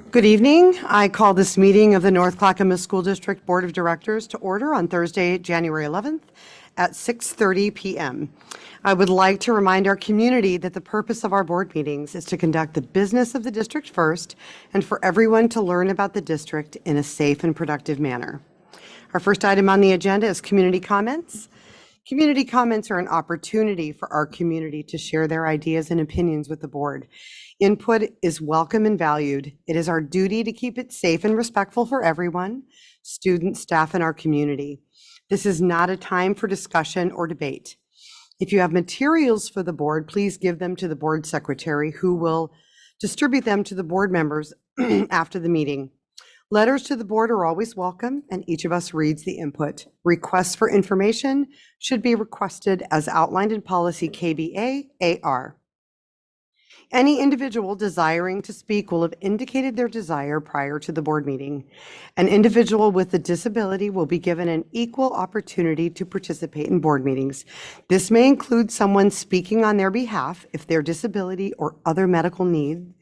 Good evening. I call this meeting of the North Clackamas School District Board of Directors to order on Thursday, January 11th at 6:30 p.m. I would like to remind our community that the purpose of our board meetings is to conduct the business of the district first and for everyone to learn about the district in a safe and productive manner. Our first item on the agenda is community comments. Community comments are an opportunity for our community to share their ideas and opinions with the board. Input is welcome and valued. It is our duty to keep it safe and respectful for everyone, students, staff, and our community. This is not a time for discussion or debate. If you have materials for the board, please give them to the board secretary, who will distribute them to the board members after the meeting. Letters to the board are always welcome, and each of us reads the input. Requests for information should be requested as outlined in policy KBA-AR. Any individual desiring to speak will have indicated their desire prior to the board meeting. An individual with a disability will be given an equal opportunity to participate in board meetings. This may include someone speaking on their behalf if their disability or other medical need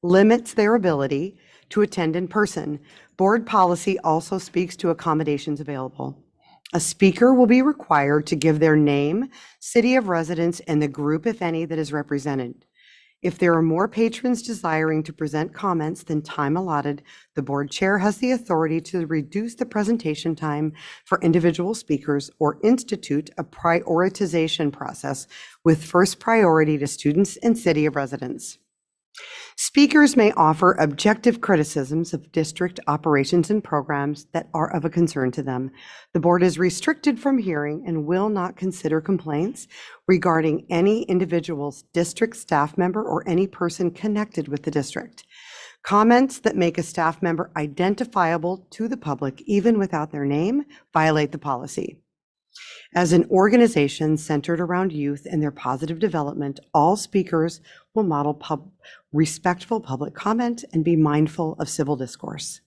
limits their ability to attend in person. Board policy also speaks to accommodations available. A speaker will be required to give their name, city of residence, and the group, if any, that is represented. If there are more patrons desiring to present comments than time allotted, the board chair has the authority to reduce the presentation time for individual speakers or institute a prioritization process with first priority to students and city of residence. Speakers may offer objective criticisms of district operations and programs that are of a concern to them. The board is restricted from hearing and will not consider complaints regarding any individual's district staff member or any person connected with the district. Comments that make a staff member identifiable to the public, even without their name, violate the policy. As an organization centered around youth and their positive development, all speakers will model respectful public comment and be mindful of civil discourse.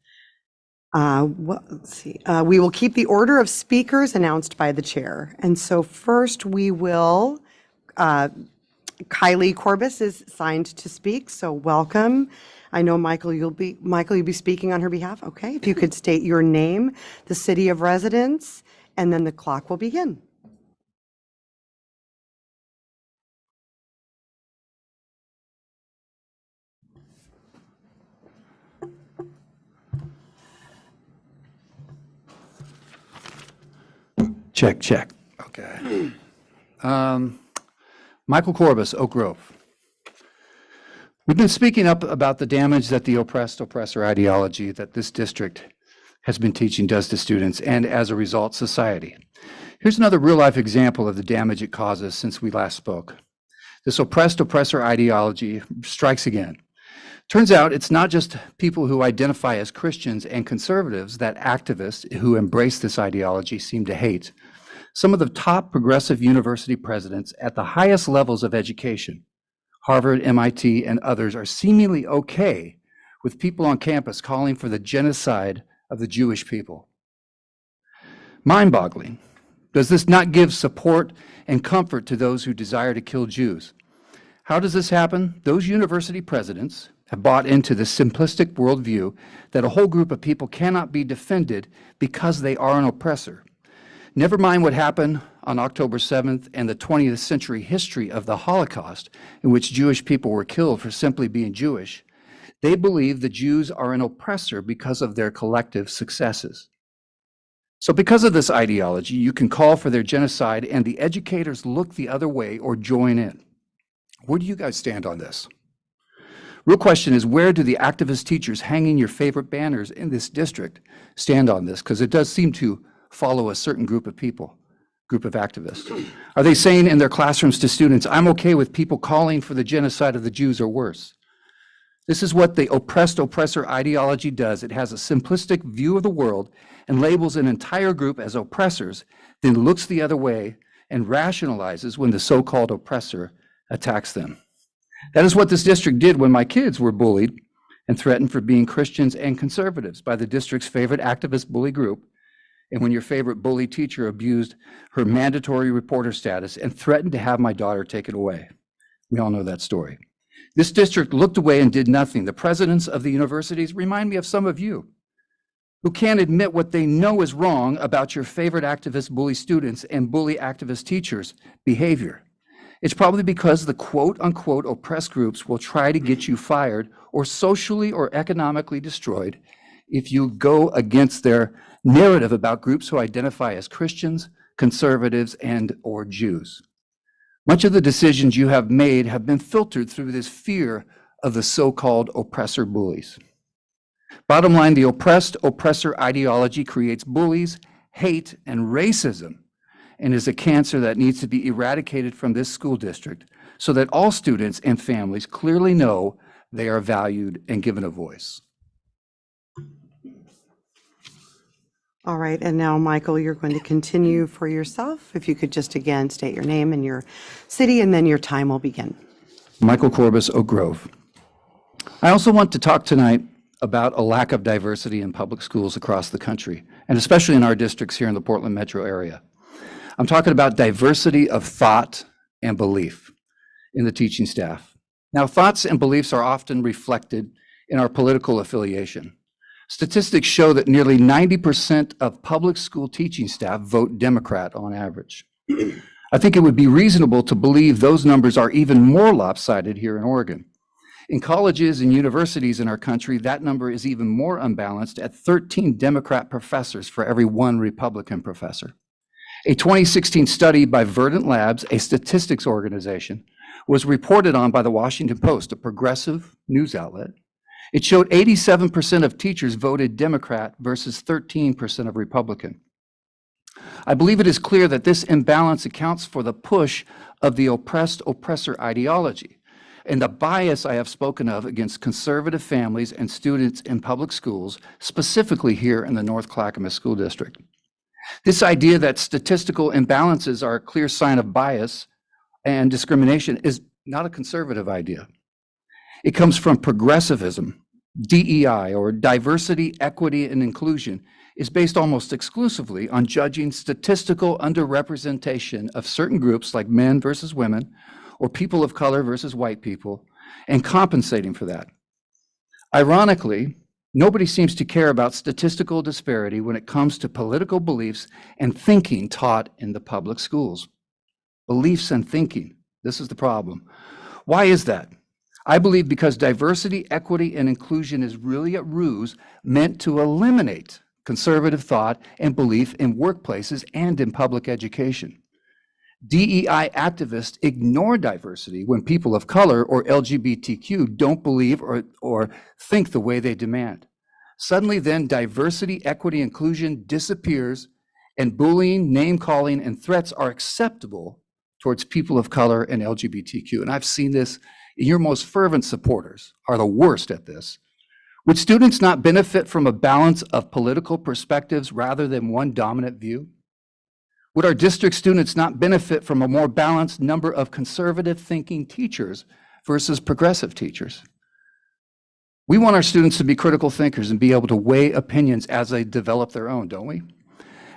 We will keep the order of speakers announced by the chair. And so first we will, Kylie Corbus is signed to speak, so welcome. I know Michael, you'll be speaking on her behalf. Okay, if you could state your name, the city of residence, and then the clock will begin. Check, check. Okay. Michael Corbus, Oak Grove. We've been speaking up about the damage that the oppressor ideology that this district has been teaching does to students and, as a result, society. Here's another real-life example of the damage it causes since we last spoke. This oppressor ideology strikes again. Turns out it's not just people who identify as Christians and conservatives that activists who embrace this ideology seem to hate. Some of the top progressive university presidents at the highest levels of education, Harvard, MIT, and others, are seemingly okay with people on campus calling for the genocide of the Jewish people. Mind-boggling. Does this not give support and comfort to those who desire to kill Jews? How does this happen? Those university presidents have bought into the simplistic worldview that a whole group of people cannot be defended because they are an oppressor. Never mind what happened on October 7th and the 20th century history of the Holocaust, in which Jewish people were killed for simply being Jewish. They believe the Jews are an oppressor because of their collective successes. So because of this ideology, you can call for their genocide and the educators look the other way or join in. Where do you guys stand on this? Real question is, where do the activist teachers hanging your favorite banners in this district stand on this? Because it does seem to follow a certain group of people, group of activists. Are they saying in their classrooms to students, I'm okay with people calling for the genocide of the Jews or worse? This is what the oppressor ideology does. It has a simplistic view of the world and labels an entire group as oppressors, then looks the other way and rationalizes when the so-called oppressor attacks them. That is what this district did when my kids were bullied and threatened for being Christians and conservatives by the district's favorite activist bully group, and when your favorite bully teacher abused her mandatory reporter status and threatened to have my daughter taken away. We all know that story. This district looked away and did nothing. The presidents of the universities remind me of some of you who can't admit what they know is wrong about your favorite activist bully students and bully activist teachers' behavior. It's probably because the quote unquote oppressed groups will try to get you fired or socially or economically destroyed if you go against their narrative about groups who identify as Christians, conservatives, and or Jews. Much of the decisions you have made have been filtered through this fear of the so-called oppressor bullies. Bottom line, the oppressor ideology creates bullies, hate, and racism, and is a cancer that needs to be eradicated from this school district so that all students and families clearly know they are valued and given a voice. All right, and now, Michael, you're going to continue for yourself. If you could just again state your name and your city, and then your time will begin. Michael Corbus, Oak Grove. I also want to talk tonight about a lack of diversity in public schools across the country, and especially in our districts here in the Portland metro area. I'm talking about diversity of thought and belief in the teaching staff. Now, thoughts and beliefs are often reflected in our political affiliation. Statistics show that nearly 90% of public school teaching staff vote Democrat on average. I think it would be reasonable to believe those numbers are even more lopsided here in Oregon. In colleges and universities in our country, that number is even more unbalanced at 13 Democrat professors for every one Republican professor. A 2016 study by Verdant Labs, a statistics organization, was reported on by the Washington Post, a progressive news outlet. It showed 87% of teachers voted Democrat versus 13% of Republican. I believe it is clear that this imbalance accounts for the push of the oppressor ideology and the bias I have spoken of against conservative families and students in public schools, specifically here in the North Clackamas School District. This idea that statistical imbalances are a clear sign of bias and discrimination is not a conservative idea. It comes from progressivism. DEI, or diversity, equity, and inclusion, is based almost exclusively on judging statistical underrepresentation of certain groups like men versus women, or people of color versus white people, and compensating for that. Ironically, nobody seems to care about statistical disparity when it comes to political beliefs and thinking taught in the public schools. Beliefs and thinking, this is the problem. Why is that? I believe because diversity, equity, and inclusion is really a ruse meant to eliminate conservative thought and belief in workplaces and in public education. DEI activists ignore diversity when people of color or LGBTQ don't believe or think the way they demand. Suddenly then, diversity, equity, inclusion disappears, and bullying, name-calling, and threats are acceptable towards people of color and LGBTQ. And I've seen this. Your most fervent supporters are the worst at this. Would students not benefit from a balance of political perspectives rather than one dominant view? Would our district students not benefit from a more balanced number of conservative thinking teachers versus progressive teachers? We want our students to be critical thinkers and be able to weigh opinions as they develop their own, don't we?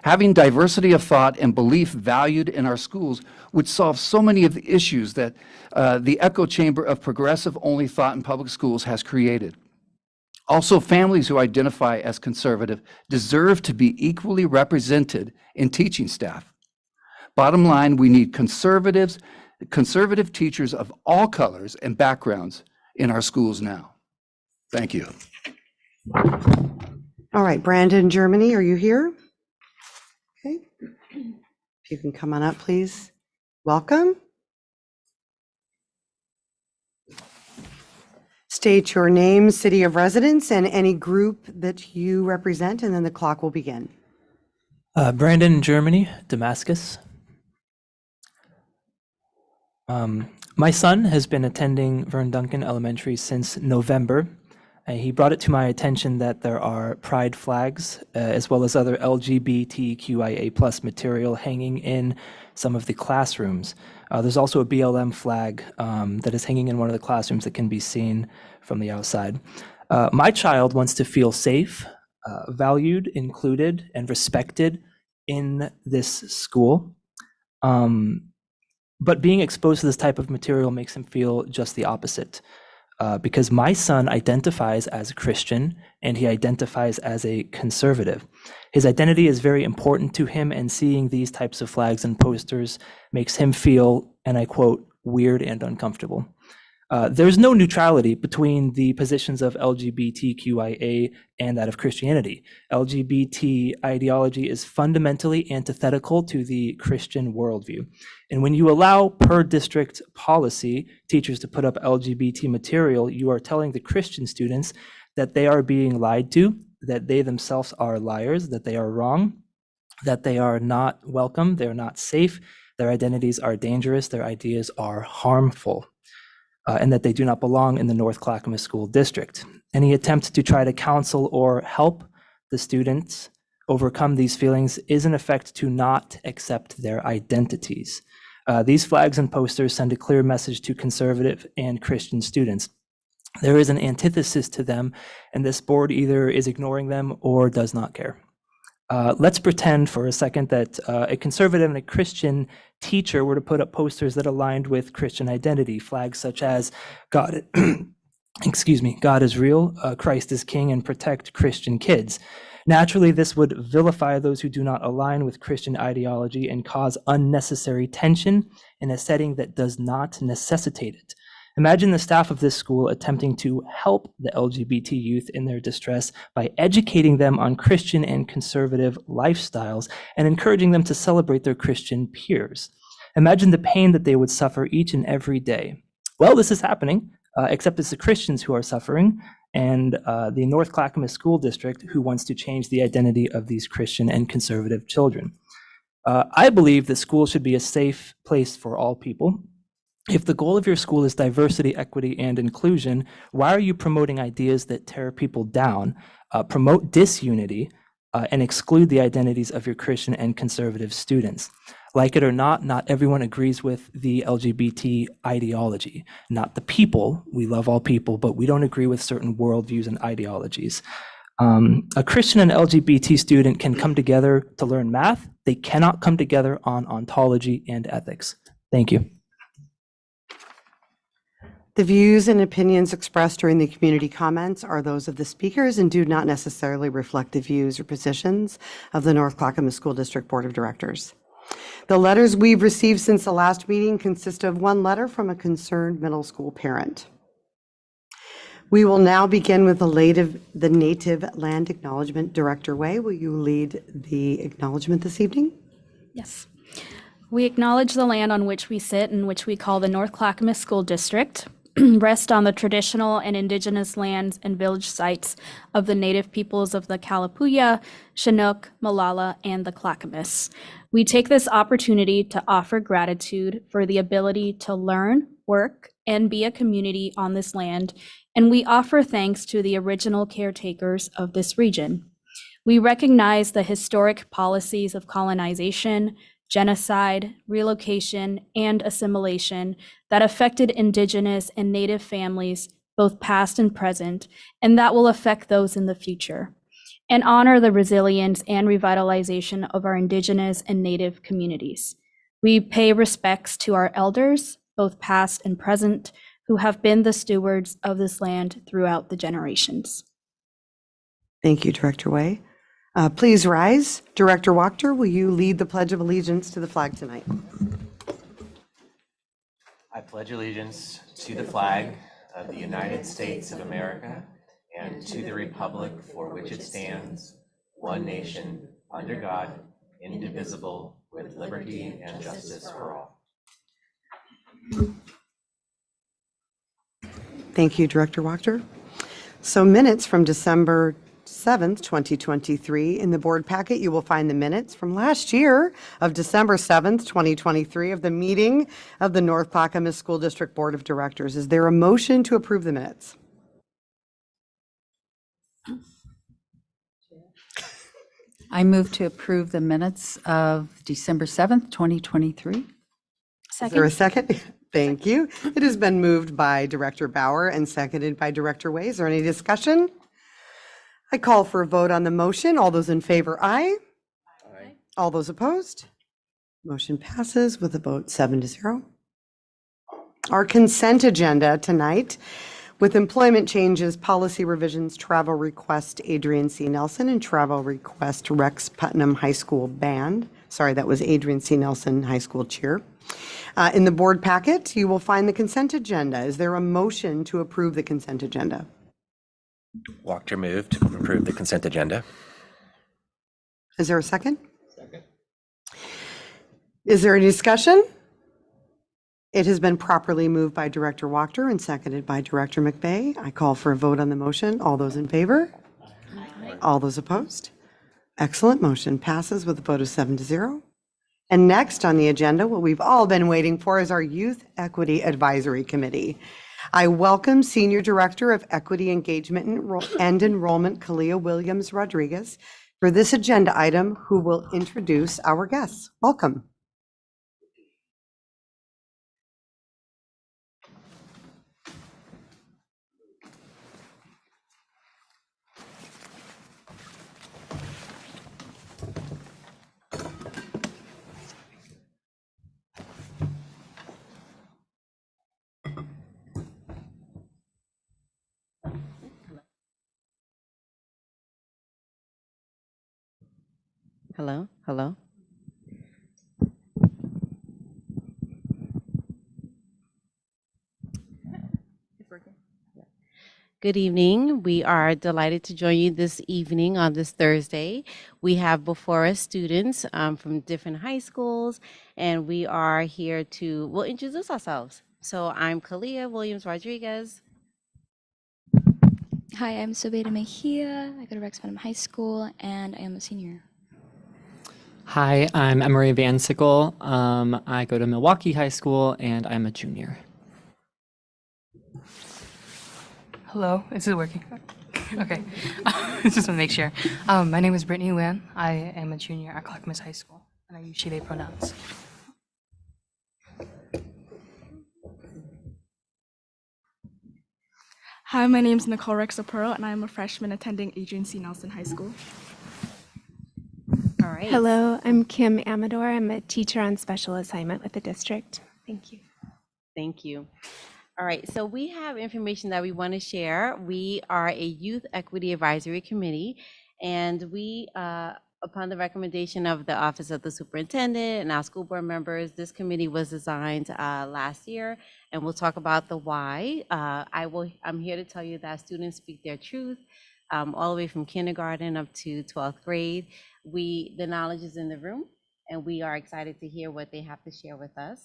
Having diversity of thought and belief valued in our schools would solve so many of the issues that the echo chamber of progressive-only thought in public schools has created. Also, families who identify as conservative deserve to be equally represented in teaching staff. Bottom line, we need conservative teachers of all colors and backgrounds in our schools now. Thank you. All right, Brandon, Germany, are you here? Okay. If you can come on up, please. Welcome. State your name, city of residence, and any group that you represent, and then the clock will begin. Brandon, Germany, Damascus. My son has been attending Vern Duncan Elementary since November. He brought it to my attention that there are pride flags as well as other LGBTQIA+ material hanging in some of the classrooms. There's also a BLM flag that is hanging in one of the classrooms that can be seen from the outside. My child wants to feel safe, valued, included, and respected in this school. But being exposed to this type of material makes him feel just the opposite. Because my son identifies as a Christian and he identifies as a conservative. His identity is very important to him, and seeing these types of flags and posters makes him feel, and I quote, weird and uncomfortable. There's no neutrality between the positions of LGBTQIA and that of Christianity. LGBT ideology is fundamentally antithetical to the Christian worldview. And when you allow per district policy teachers to put up LGBT material, you are telling the Christian students that they are being lied to, that they themselves are liars, that they are wrong, that they are not welcome, they're not safe, their identities are dangerous, their ideas are harmful. And that they do not belong in the North Clackamas School District. Any attempt to try to counsel or help the students overcome these feelings is in effect to not accept their identities. These flags and posters send a clear message to conservative and Christian students. There is an antithesis to them, and this board either is ignoring them or does not care. Let's pretend for a second that a conservative and a Christian teacher were to put up posters that aligned with Christian identity, flags such as God, excuse me, God is real, Christ is king, and protect Christian kids. Naturally, this would vilify those who do not align with Christian ideology and cause unnecessary tension in a setting that does not necessitate it. Imagine the staff of this school attempting to help the LGBT youth in their distress by educating them on Christian and conservative lifestyles and encouraging them to celebrate their Christian peers. Imagine the pain that they would suffer each and every day. Well, this is happening, except it's the Christians who are suffering, and the North Clackamas School District who wants to change the identity of these Christian and conservative children. I believe that schools should be a safe place for all people. If the goal of your school is diversity, equity, and inclusion, why are you promoting ideas that tear people down, promote disunity, and exclude the identities of your Christian and conservative students? Like it or not everyone agrees with the LGBT ideology. Not the people. We love all people, but we don't agree with certain worldviews and ideologies. A Christian and LGBT student can come together to learn math. They cannot come together on ontology and ethics. Thank you. The views and opinions expressed during the community comments are those of the speakers and do not necessarily reflect the views or positions of the North Clackamas School District Board of Directors. The letters we've received since the last meeting consist of one letter from a concerned middle school parent. We will now begin with the Native Land Acknowledgement. Director Way, will you lead the acknowledgement this evening? Yes. We acknowledge the land on which we sit and which we call the North Clackamas School District, rest on the traditional and indigenous lands and village sites of the native peoples of the Kalapuya, Chinook, Molalla, and the Clackamas. We take this opportunity to offer gratitude for the ability to learn, work, and be a community on this land, and we offer thanks to the original caretakers of this region. We recognize the historic policies of colonization, genocide, relocation, and assimilation that affected Indigenous and Native families, both past and present, and that will affect those in the future, and honor the resilience and revitalization of our Indigenous and Native communities. We pay respects to our elders, both past and present, who have been the stewards of this land throughout the generations. Thank you, Director Way. Please rise. Director Wachter, will you lead the Pledge of Allegiance to the flag tonight? I pledge allegiance to the flag of the United States of America and to the republic for which it stands, one nation, under God, indivisible, with liberty and justice for all. Thank you, Director Wachter. So minutes from December 7th, 2023. In the board packet, you will find the minutes from last year of December 7th, 2023 of the meeting of the North Clackamas School District Board of Directors. Is there a motion to approve the minutes? I move to approve the minutes of December 7th, 2023. Is there a second? Thank you. It has been moved by Director Bauer and seconded by Director Way. Is there any discussion? I call for a vote on the motion. All those in favor, aye. Aye. All those opposed? Motion passes with a vote 7-0. Our consent agenda tonight with employment changes, policy revisions, travel request Adrian C. Nelson, and travel request Rex Putnam High School Band. Sorry, that was Adrian C. Nelson High School Cheer. In the board packet, you will find the consent agenda. Is there a motion to approve the consent agenda? Wachter moved to approve the consent agenda. Is there a second? Second. Is there any discussion? It has been properly moved by Director Wachter and seconded by Director McVeigh. I call for a vote on the motion. All those in favor? Aye. All those opposed? Excellent. Motion passes with a vote of 7-0. And next on the agenda, what we've all been waiting for is our Youth Equity Advisory Committee. I welcome Senior Director of Equity Engagement and Enrollment, Kalia Williams Rodriguez, for this agenda item, who will introduce our guests. Welcome. Hello, hello. Good evening. We are delighted to join you this evening on this Thursday. We have before us students from different high schools, and we are here to, we'll introduce ourselves. So I'm Kalia Williams Rodriguez. Hi, I'm Sobeda Mejia. I go to Rex Putnam High School, and I am a senior. Hi, I'm Emery Van Sickle. I go to Milwaukee High School, and I'm a junior. Hello, is it working? Okay, just want to make sure. My name is Brittany Lin. I am a junior at Clackamas High School, and I use she, they pronouns. Hi, my name is Nicole Rexapuro, and I'm a freshman attending Adrian C. Nelson High School. All right. Hello, I'm Kim Amador. I'm a teacher on special assignment with the district. Thank you. Thank you. All right, so we have information that we want to share. We are a Youth Equity Advisory Committee, and we, upon the recommendation of the Office of the Superintendent and our school board members, this committee was designed last year, and we'll talk about the why. I'm here to tell you that students speak their truth, all the way from kindergarten up to 12th grade. The knowledge is in the room, and we are excited to hear what they have to share with us.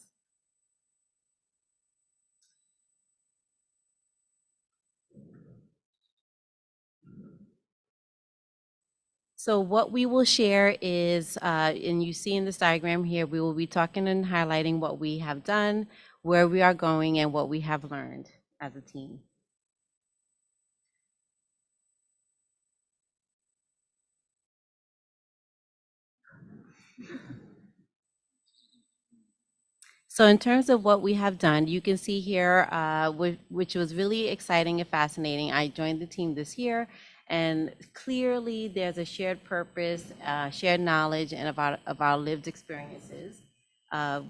So what we will share is, and you see in this diagram here, we will be talking and highlighting what we have done, where we are going, and what we have learned as a team. So in terms of what we have done, you can see here, which was really exciting and fascinating. I joined the team this year, and clearly there's a shared purpose, shared knowledge, and of our lived experiences.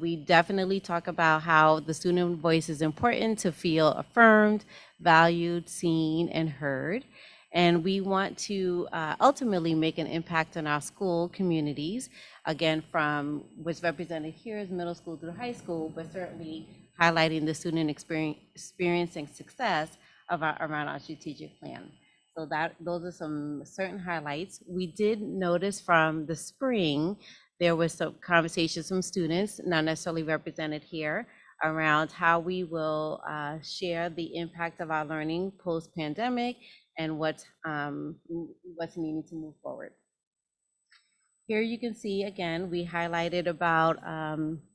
We definitely talk about how the student voice is important to feel affirmed, valued, seen, and heard. And we want to ultimately make an impact on our school communities, again, from what's represented here is middle school through high school, but certainly highlighting the student experience and success around our strategic plan. So those are some certain highlights. We did notice from the spring, there was some conversations from students, not necessarily represented here, around how we will share the impact of our learning post-pandemic and what's needed to move forward. Here you can see, again, we highlighted about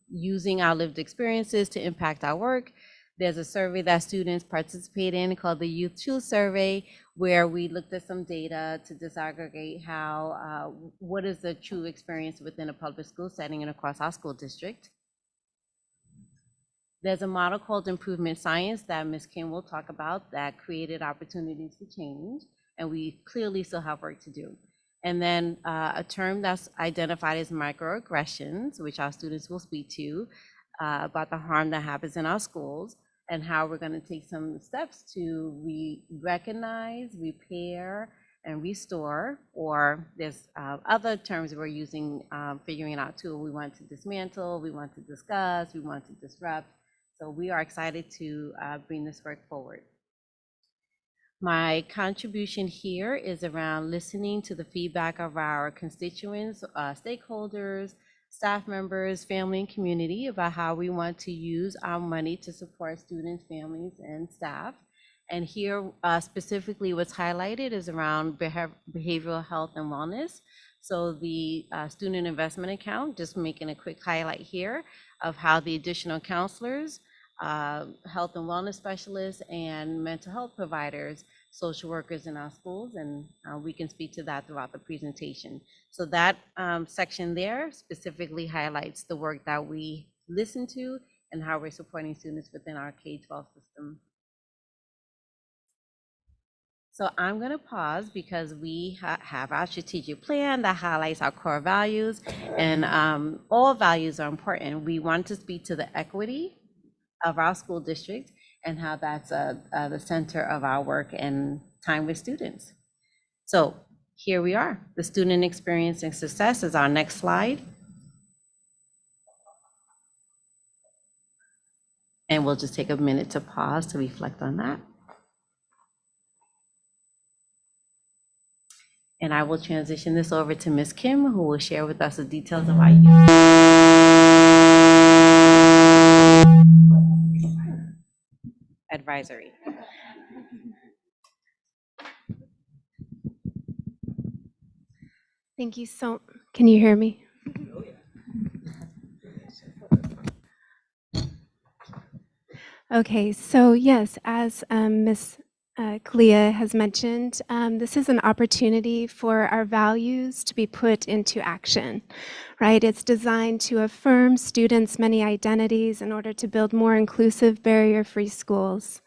using our lived experiences to impact our work. There's a survey that students participate in called the Youth Truth Survey, where we looked at some data to disaggregate how, what is the true experience within a public school setting and across our school district. There's a model called Improvement Science that Ms. Kim will talk about that created opportunities for change, and we clearly still have work to do. And then a term that's identified as microaggressions, which our students will speak to, about the harm that happens in our schools. and how we're going to take some steps to recognize, repair, and restore, or there's other terms we're using, figuring out too. We want to dismantle, we want to discuss, we want to disrupt. So we are excited to bring this work forward. My contribution here is around listening to the feedback of our constituents, stakeholders, staff members, family, and community about how we want to use our money to support students, families, and staff. And here specifically what's highlighted is around behavioral health and wellness. So the student investment account, just making a quick highlight here of how the additional counselors, health and wellness specialists, and mental health providers, social workers in our schools, and we can speak to that throughout the presentation. So that section there specifically highlights the work that we listen to and how we're supporting students within our K-12 system. So I'm going to pause because we have our strategic plan that highlights our core values, and all values are important. We want to speak to the equity of our school district and how that's the center of our work and time with students. So here we are. The student experience and success is our next slide. And we'll just take a minute to pause to reflect on that. And I will transition this over to Ms. Kim, who will share with us the details of our youth advisory. Thank you so. Can you hear me? Okay, so yes, as Ms. Clea has mentioned, this is an opportunity for our values to be put into action, right? It's designed to affirm students' many identities in order to build more inclusive, barrier-free schools.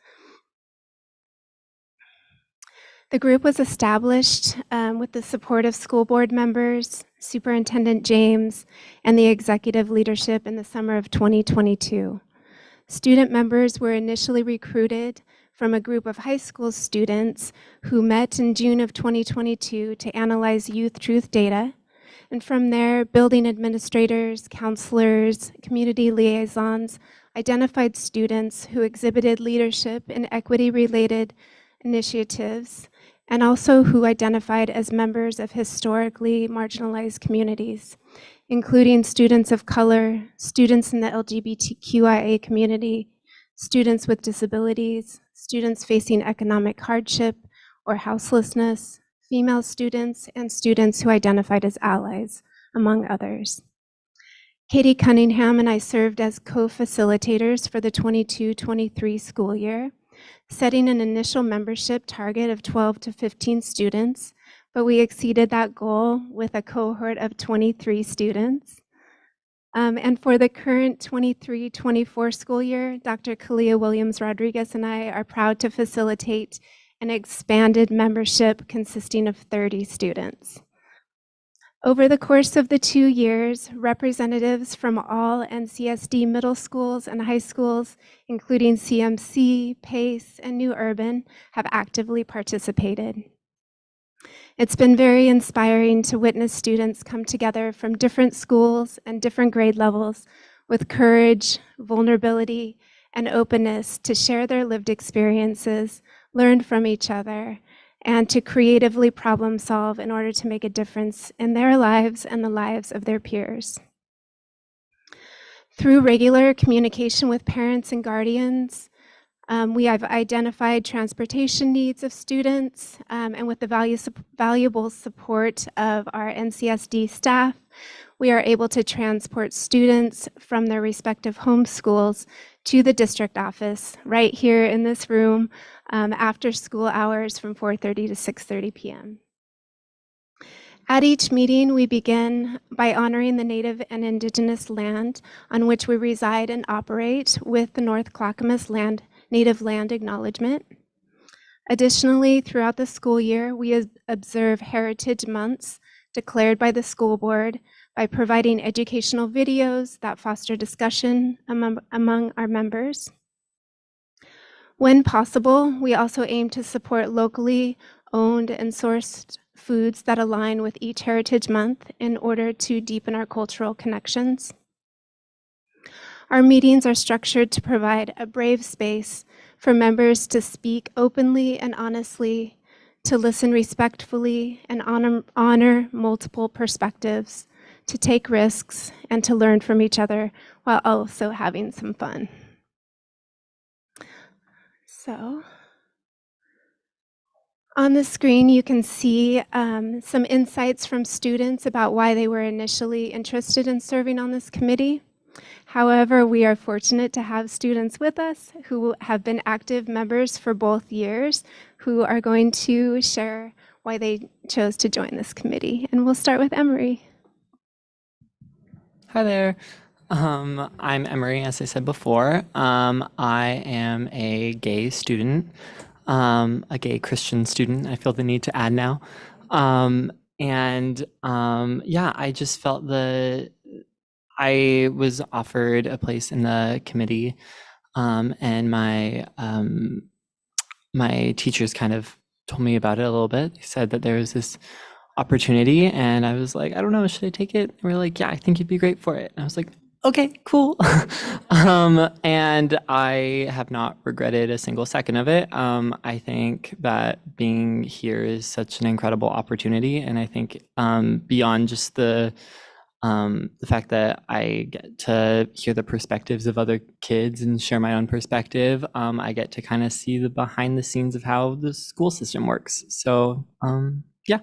The group was established with the support of school board members, Superintendent James, and the executive leadership in the summer of 2022. Student members were initially recruited from a group of high school students who met in June of 2022 to analyze youth truth data. And from there, building administrators, counselors, community liaisons identified students who exhibited leadership in equity-related initiatives, and also who identified as members of historically marginalized communities, including students of color, students in the LGBTQIA community, students with disabilities, students facing economic hardship or houselessness, female students, and students who identified as allies, among others. Katie Cunningham and I served as co-facilitators for the 22-23 school year, setting an initial membership target of 12 to 15 students, but we exceeded that goal with a cohort of 23 students. And for the current 23-24 school year, Dr. Kalia Williams-Rodriguez and I are proud to facilitate an expanded membership consisting of 30 students. Over the course of the 2 years, representatives from all NCSD middle schools and high schools, including CMC, PACE, and New Urban, have actively participated. It's been very inspiring to witness students come together from different schools and different grade levels with courage, vulnerability, and openness to share their lived experiences, learn from each other, and to creatively problem solve in order to make a difference in their lives and the lives of their peers. Through regular communication with parents and guardians, we have identified transportation needs of students, and with the valuable support of our NCSD staff, we are able to transport students from their respective home schools to the district office right here in this room after school hours from 4:30 to 6:30 p.m. At each meeting, we begin by honoring the Native and Indigenous land on which we reside and operate with the North Clackamas Native Land Acknowledgement. Additionally, throughout the school year, we observe Heritage Months declared by the school board by providing educational videos that foster discussion among our members. When possible, we also aim to support locally owned and sourced foods that align with each Heritage Month in order to deepen our cultural connections. Our meetings are structured to provide a brave space for members to speak openly and honestly, to listen respectfully and honor multiple perspectives, to take risks, and to learn from each other while also having some fun. So, on the screen, you can see some insights from students about why they were initially interested in serving on this committee. However, we are fortunate to have students with us who have been active members for both years, who are going to share why they chose to join this committee. And we'll start with Emery. Hi there. I'm Emery, as I said before. I am a gay student, a gay Christian student, I feel the need to add now. Yeah, I just felt I was offered a place in the committee, and my teachers kind of told me about it a little bit. They said that there was this opportunity, and I was like, I don't know, should I take it? And we were like, yeah, I think you'd be great for it. And I was like, okay, cool. And I have not regretted a single second of it. I think that being here is such an incredible opportunity, and I think beyond just the fact that I get to hear the perspectives of other kids and share my own perspective, I get to kind of see the behind the scenes of how the school system works. So, yeah.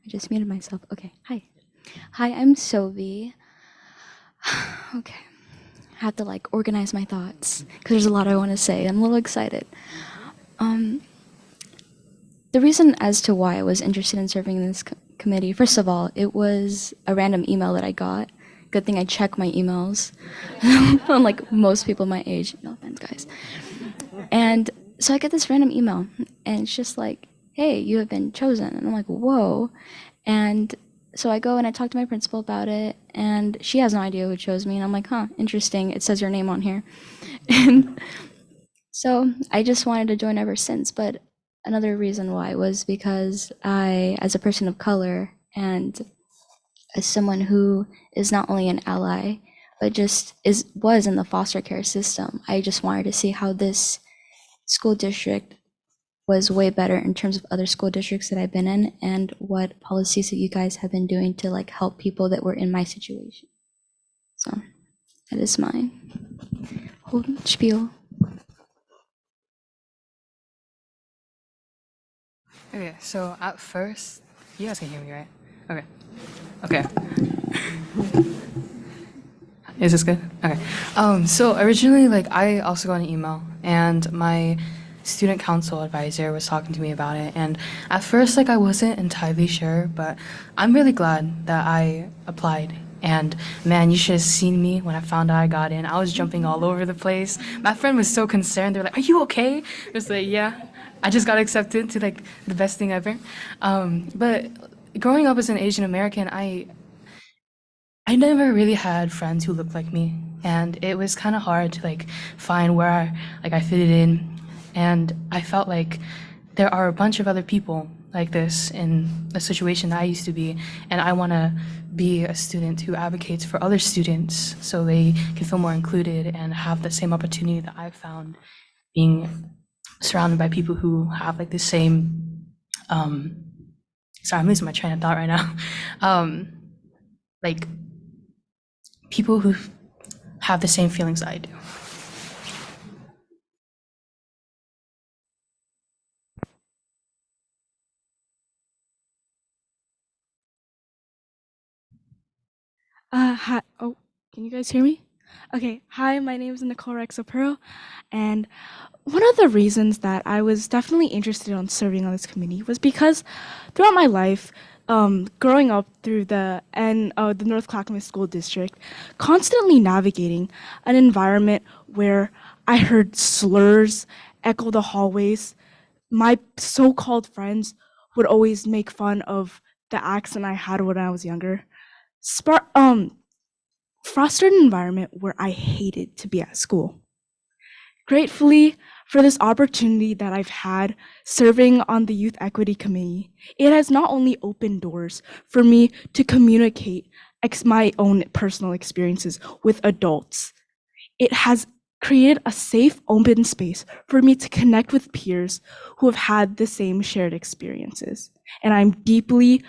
I just muted myself. Okay. Hi. Hi, I'm Sophie. Okay. I have to like organize my thoughts because there's a lot I want to say. I'm a little excited. The reason as to why I was interested in serving in this committee, first of all, it was a random email that I got. Good thing I check my emails, unlike most people my age. No offense, guys. And so I get this random email, and it's just like, hey, you have been chosen. And I'm like, whoa. And so I go and I talk to my principal about it, and she has no idea who chose me. And I'm like, huh, interesting. It says your name on here. And so I just wanted to join ever since. But another reason why was because I, as a person of color, and as someone who is not only an ally, but just was in the foster care system, I just wanted to see how this school district was way better in terms of other school districts that I've been in, and what policies that you guys have been doing to like help people that were in my situation. So that is my whole spiel. Okay, so at first, you guys can hear me, right? Okay. Okay. Is this good? Okay. So originally, like, I also got an email, and my student council advisor was talking to me about it, and at first, like, I wasn't entirely sure, but I'm really glad that I applied. And man, you should have seen me when I found out I got in. I was jumping all over the place. My friend was so concerned. They were like, "Are you okay?" I was like, "Yeah, I just got accepted to like the best thing ever." But growing up as an Asian American, I never really had friends who looked like me, and it was kind of hard to like find where I fitted in. And I felt like there are a bunch of other people like this in the situation that I used to be, and I want to be a student who advocates for other students so they can feel more included and have the same opportunity that I've found being surrounded by people who have like the same sorry, I'm losing my train of thought right now. Like people who have the same feelings that I do. Hi. Oh, can you guys hear me? Okay. Hi, my name is Nicole Rexapuro, and one of the reasons that I was definitely interested in serving on this committee was because throughout my life, growing up through the North Clackamas School District, constantly navigating an environment where I heard slurs echo the hallways my so-called friends would always make fun of the accent I had when I was younger. Fostered an environment where I hated to be at school. Gratefully for this opportunity that I've had serving on the Youth Equity Committee, it has not only opened doors for me to communicate my own personal experiences with adults, it has created a safe, open space for me to connect with peers who have had the same shared experiences. And I'm deeply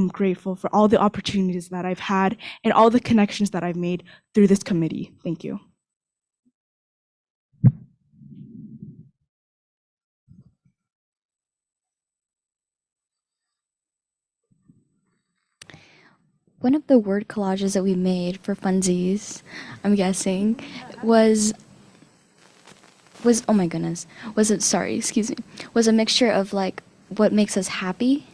grateful for all the opportunities that I've had and all the connections that I've made through this committee. Thank you. One of the word collages that we made for funsies, I'm guessing, was oh my goodness, was a mixture of like what makes us happy,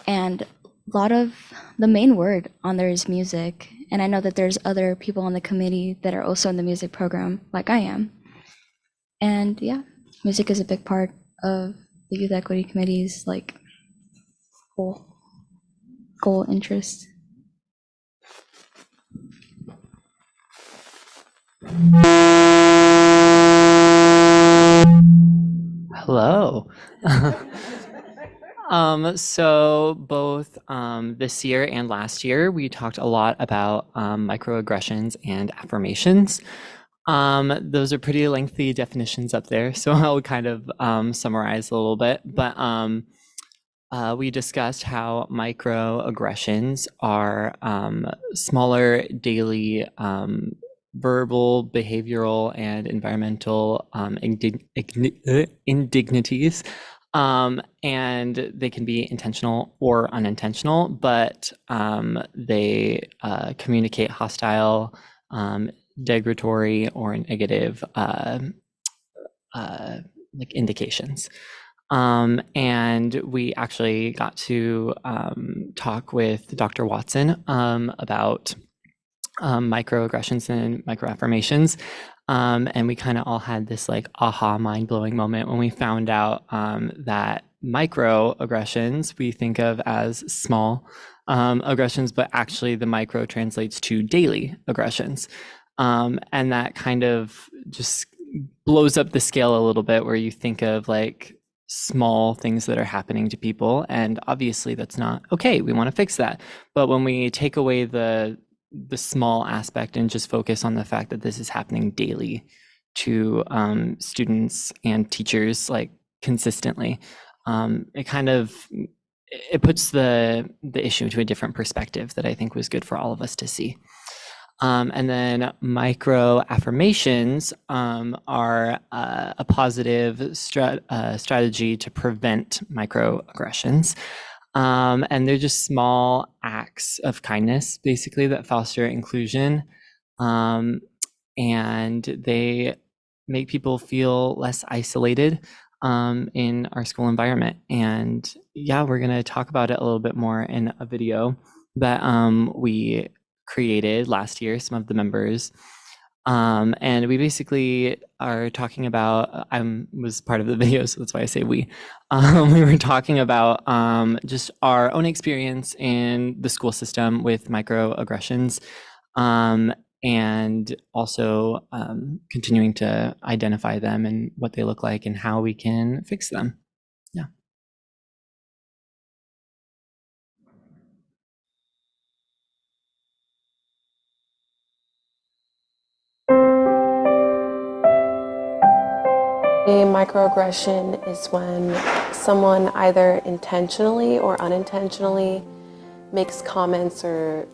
and a lot of the main word on there is music. And I know that there's other people on the committee that are also in the music program, like I am. And yeah, music is a big part of the Youth Equity Committee's like goal interest. Hello. So both this year and last year, we talked a lot about microaggressions and affirmations. Those are pretty lengthy definitions up there, so I'll kind of summarize a little bit. But we discussed how microaggressions are smaller daily verbal, behavioral, and environmental indignities. And they can be intentional or unintentional, but they communicate hostile, degradatory, or negative like indications. And we actually got to talk with Dr. Watson about microaggressions and microaffirmations. And we kind of all had this like aha mind-blowing moment when we found out that microaggressions we think of as small aggressions, but actually the micro translates to daily aggressions. And that kind of just blows up the scale a little bit, where you think of like small things that are happening to people, and obviously that's not okay. We want to fix that. But when we take away the small aspect and just focus on the fact that this is happening daily to students and teachers like consistently, it puts the issue into a different perspective that I think was good for all of us to see. And then micro affirmations are a positive strategy to prevent microaggressions. And they're just small acts of kindness, basically, that foster inclusion. And they make people feel less isolated in our school environment. And yeah, we're going to talk about it a little bit more in a video that we created last year, some of the members. And we basically are talking about, I was part of the video, so that's why I say we. We were talking about just our own experience in the school system with microaggressions, and also continuing to identify them and what they look like and how we can fix them. Yeah. A microaggression is when someone either intentionally or unintentionally makes comments or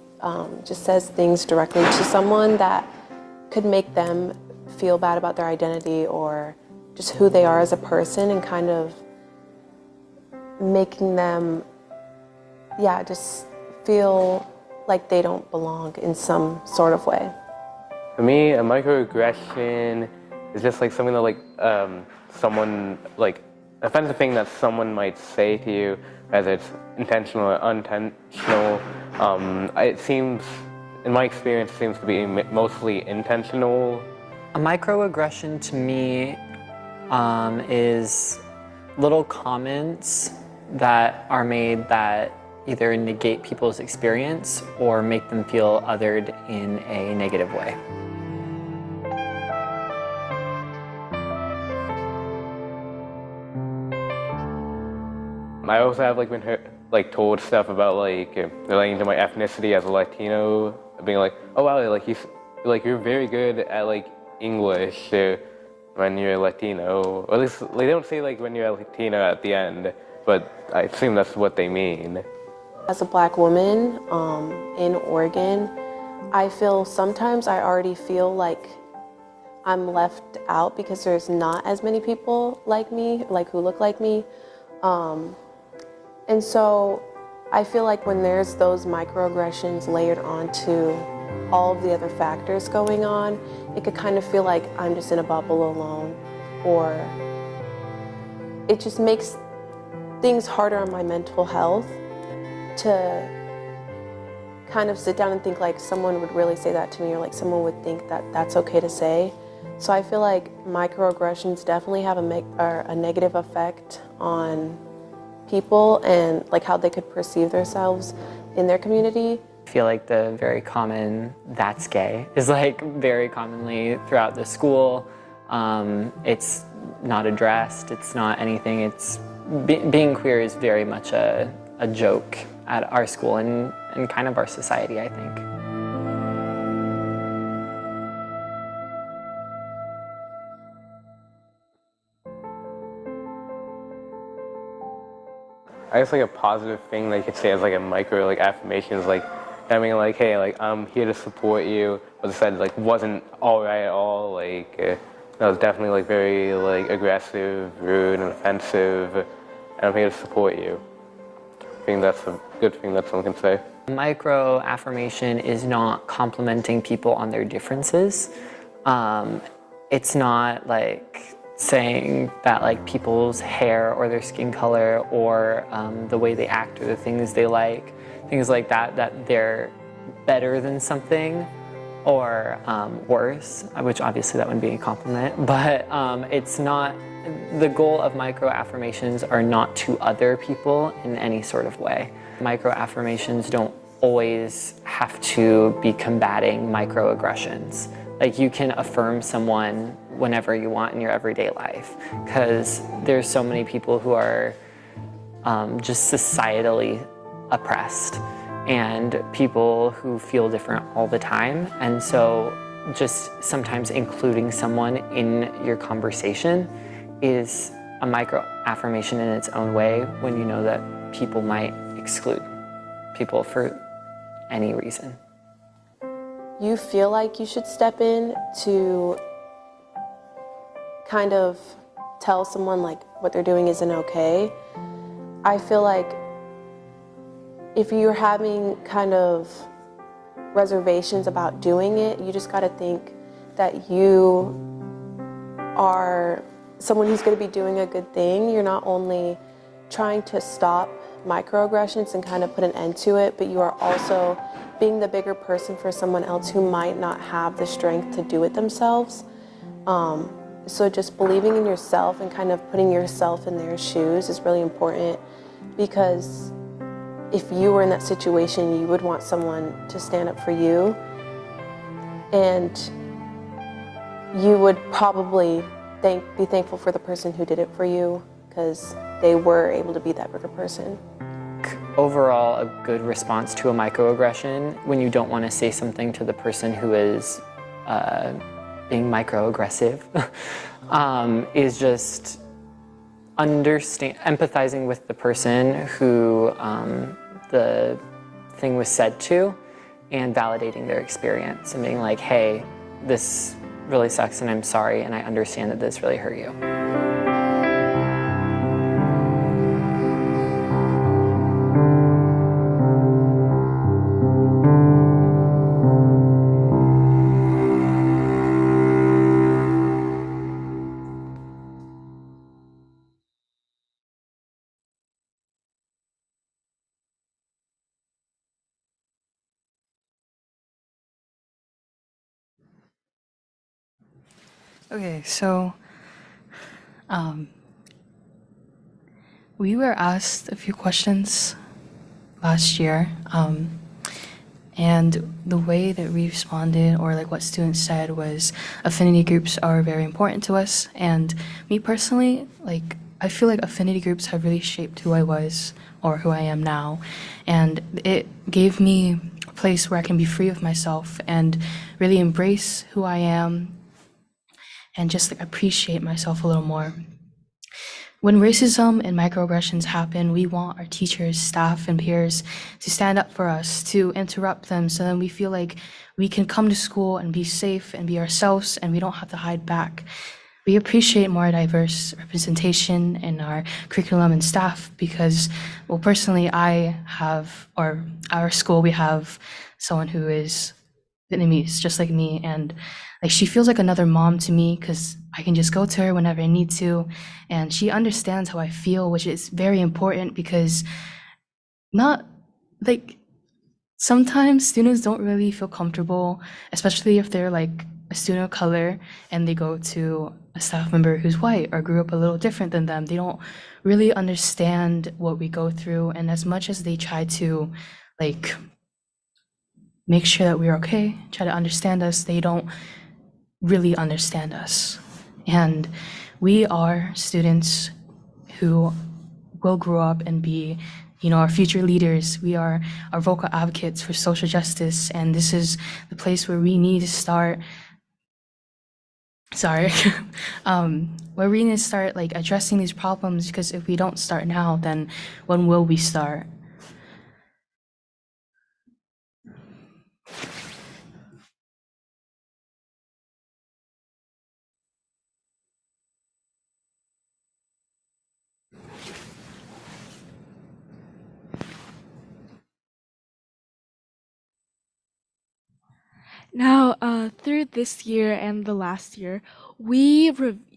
just says things directly to someone that could make them feel bad about their identity or just who they are as a person, and kind of making them, just feel like they don't belong in some sort of way. For me, a microaggression is just like something that someone, like offensive thing that someone might say to you, whether it's intentional or unintentional. It seems, in my experience, seems to be mostly intentional. A microaggression to me is little comments that are made that either negate people's experience or make them feel othered in a negative way. I also have like been told stuff about relating to my ethnicity as a Latino, being like, oh wow, you're very good at like English when you're Latino. Or at least they don't say like when you're Latino at the end, but I assume that's what they mean. As a Black woman in Oregon, I feel sometimes I already feel like I'm left out because there's not as many people like me, like who look like me. And so I feel like when there's those microaggressions layered onto all of the other factors going on, it could kind of feel like I'm just in a bubble alone, or it just makes things harder on my mental health to kind of sit down and think like someone would really say that to me, or like someone would think that that's okay to say. So I feel like microaggressions definitely have a negative effect on people and like how they could perceive themselves in their community. I feel like the very common "that's gay" is like very commonly throughout the school. It's not addressed, it's not anything. It's being queer is very much a joke at our school and kind of our society, I think. I guess like a positive thing that you could say as like a micro affirmation is like, I mean like, hey, like I'm here to support you. But said like wasn't all right at all. Like that was definitely like very like aggressive, rude, and offensive. And I'm here to support you. I think that's a good thing that someone can say. Micro affirmation is not complimenting people on their differences. It's not like saying that like people's hair or their skin color or the way they act or the things they like, things like that, that they're better than something or worse, which obviously that wouldn't be a compliment, but it's not, the goal of micro affirmations are not to other people in any sort of way. Micro affirmations don't always have to be combating microaggressions. Like you can affirm someone whenever you want in your everyday life, because there's so many people who are just societally oppressed and people who feel different all the time. And so just sometimes including someone in your conversation is a micro affirmation in its own way when you know that people might exclude people for any reason. You feel like you should step in to kind of tell someone like what they're doing isn't okay. I feel like if you're having kind of reservations about doing it, you just got to think that you are someone who's going to be doing a good thing. You're not only trying to stop microaggressions and kind of put an end to it, but you are also being the bigger person for someone else who might not have the strength to do it themselves. So just believing in yourself and kind of putting yourself in their shoes is really important, because if you were in that situation, you would want someone to stand up for you, and you would probably be thankful for the person who did it for you, because they were able to be that bigger person. Overall, a good response to a microaggression when you don't want to say something to the person who is being microaggressive is just empathizing with the person who the thing was said to and validating their experience and being like, hey, this really sucks and I'm sorry and I understand that this really hurt you. Okay, so We were asked a few questions last year, and the way that we responded, or like what students said, was affinity groups are very important to us. And me personally, like I feel like affinity groups have really shaped who I was or who I am now, and it gave me a place where I can be free of myself and really embrace who I am and just like appreciate myself a little more. When racism and microaggressions happen, we want our teachers, staff, and peers to stand up for us, to interrupt them, so then we feel like we can come to school and be safe and be ourselves, and we don't have to hide back. We appreciate more diverse representation in our curriculum and staff because, well, personally, our school, we have someone who is Vietnamese, just like me, and like she feels like another mom to me because I can just go to her whenever I need to, and she understands how I feel, which is very important because not like sometimes students don't really feel comfortable, especially if they're like a student of color and they go to a staff member who's white or grew up a little different than them. They don't really understand what we go through, and as much as they try to like make sure that we're okay, try to understand us, they don't really understand us. And we are students who will grow up and be, our future leaders. We are our vocal advocates for social justice, and this is the place where we need to start. Where we need to start like addressing these problems, because if we don't start now, then when will we start? Now, through this year and the last year, we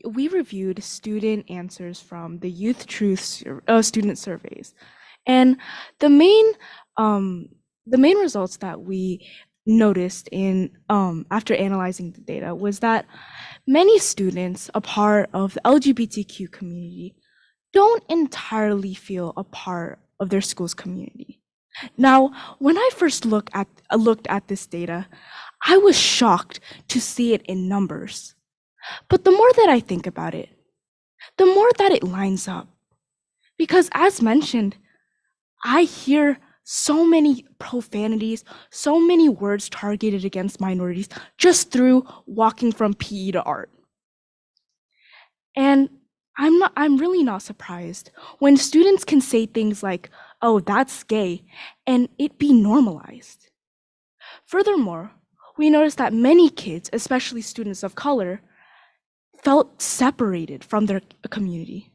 reviewed student answers from the Youth Truth student surveys, and the main results that we noticed in after analyzing the data was that many students, a part of the LGBTQ community, don't entirely feel a part of their school's community. Now, when I first looked at this data, I was shocked to see it in numbers. But the more that I think about it, the more that it lines up. Because as mentioned, I hear so many profanities, so many words targeted against minorities just through walking from PE to art. And I'm really not surprised when students can say things like, "Oh, that's gay," and it be normalized. Furthermore, we noticed that many kids, especially students of color, felt separated from their community.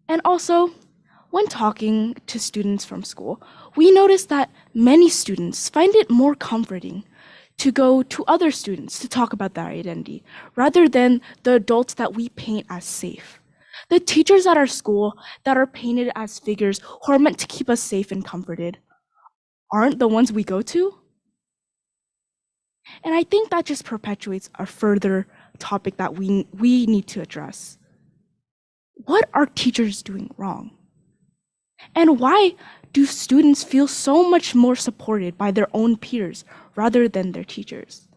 And also, when talking to students from school, we noticed that many students find it more comforting to go to other students to talk about their identity, rather than the adults that we paint as safe. The teachers at our school that are painted as figures who are meant to keep us safe and comforted aren't the ones we go to. And I think that just perpetuates a further topic that we need to address. What are teachers doing wrong? And why do students feel so much more supported by their own peers rather than their teachers?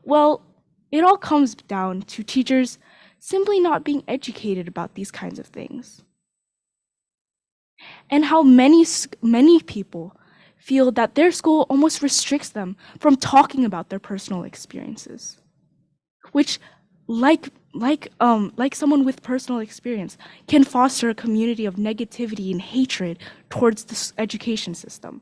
Well, it all comes down to teachers simply not being educated about these kinds of things. And how many people feel that their school almost restricts them from talking about their personal experiences, which, like someone with personal experience, can foster a community of negativity and hatred towards the education system.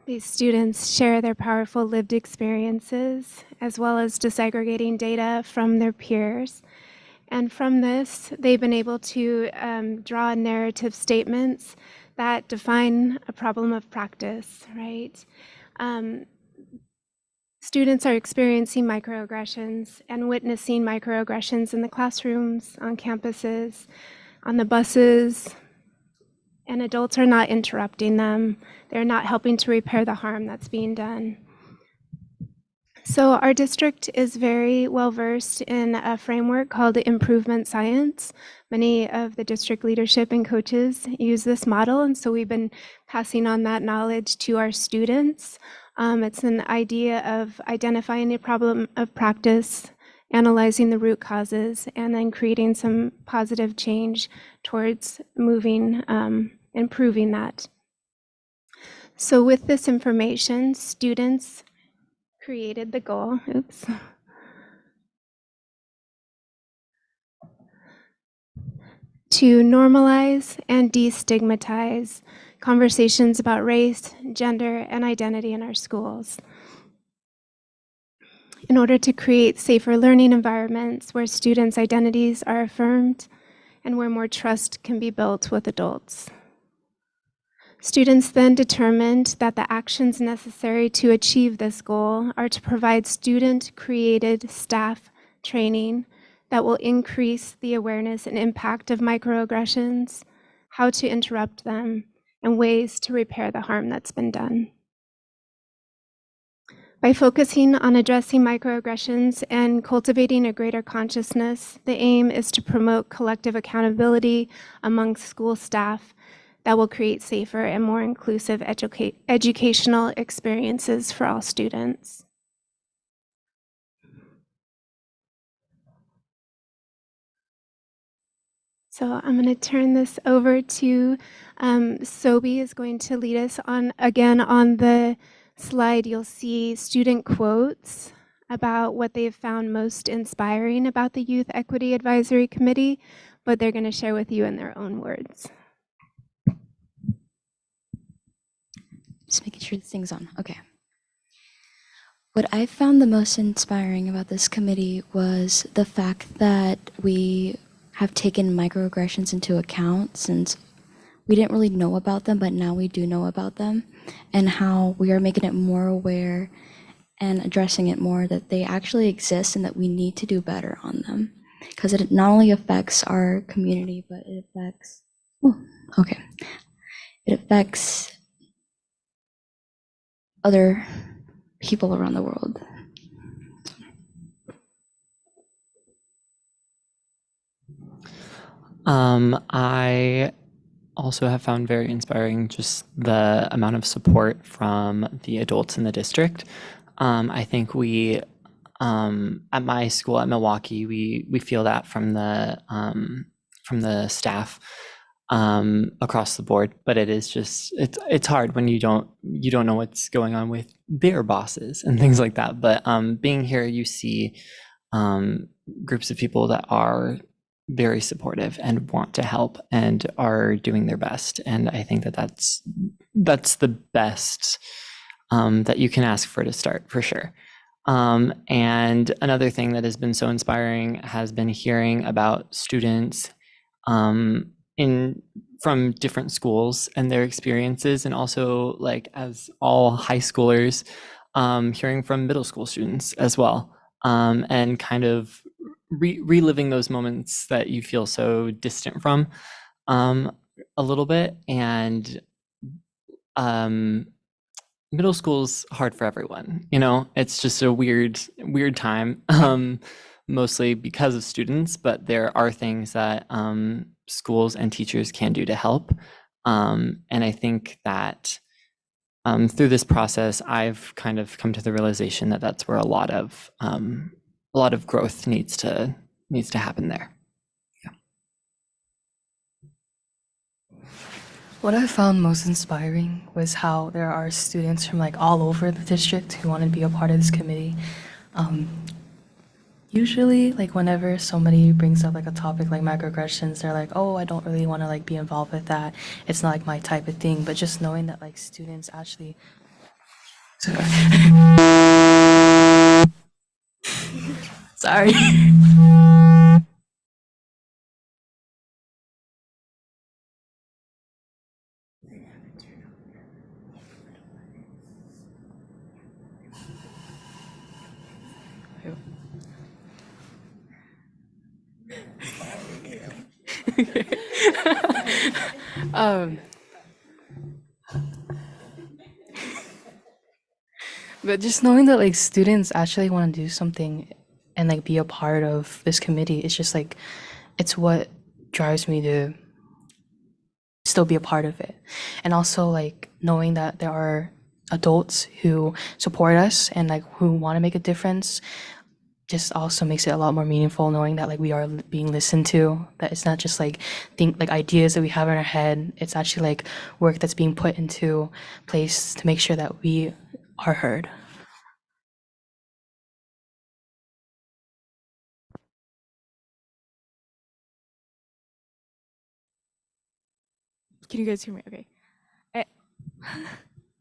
These students share their powerful lived experiences as well as disaggregating data from their peers. And from this, they've been able to draw narrative statements that define a problem of practice, right? Students are experiencing microaggressions and witnessing microaggressions in the classrooms, on campuses, on the buses, and adults are not interrupting them. They're not helping to repair the harm that's being done. So our district is very well versed in a framework called improvement science. Many of the district leadership and coaches use this model, and so we've been passing on that knowledge to our students. It's an idea of identifying a problem of practice, analyzing the root causes, and then creating some positive change towards improving that. So with this information, students created the goal. Oops. To normalize and destigmatize conversations about race, gender, and identity in our schools, in order to create safer learning environments where students' identities are affirmed and where more trust can be built with adults. Students then determined that the actions necessary to achieve this goal are to provide student-created staff training that will increase the awareness and impact of microaggressions, how to interrupt them, and ways to repair the harm that's been done. By focusing on addressing microaggressions and cultivating a greater consciousness, the aim is to promote collective accountability among school staff that will create safer and more inclusive educational experiences for all students. So I'm going to turn this over to Sobi is going to lead us on, again, on the slide, you'll see student quotes about what they've found most inspiring about the Youth Equity Advisory Committee, but they're going to share with you in their own words. Just making sure this thing's on. Okay. What I found the most inspiring about this committee was the fact that we have taken microaggressions into account, since we didn't really know about them, but now we do know about them, and how we are making it more aware and addressing it more, that they actually exist and that we need to do better on them. Because it not only affects our community, but it affects, it affects other people around the world. I also have found very inspiring just the amount of support from the adults in the district. I think we, at my school at Milwaukee, we feel that from the staff across the board, but it is just it's hard when you don't know what's going on with their bosses and things like that. But being here, you see groups of people that are very supportive and want to help and are doing their best, and I think that that's the best that you can ask for to start, for sure. And another thing that has been so inspiring has been hearing about students from different schools and their experiences, and also, like, as all high schoolers, hearing from middle school students as well, and kind of reliving those moments that you feel so distant from a little bit. And middle school's hard for everyone, it's just a weird time, mostly because of students, but there are things that schools and teachers can do to help. And I think that through this process, I've kind of come to the realization that that's where a lot of growth needs to happen there. What I found most inspiring was how there are students from like all over the district who want to be a part of this committee. Usually, like, whenever somebody brings up like a topic like microaggressions, they're like, oh, I don't really want to like be involved with that. It's not like my type of thing. But just knowing that like students actually sorry. But just knowing that like students actually want to do something and like be a part of this committee, it's just like it's what drives me to still be a part of it. And also like knowing that there are adults who support us and like who want to make a difference just also makes it a lot more meaningful knowing that like we are being listened to, that it's not just like ideas that we have in our head, it's actually like work that's being put into place to make sure that we are heard. Can you guys hear me? Okay. Eh,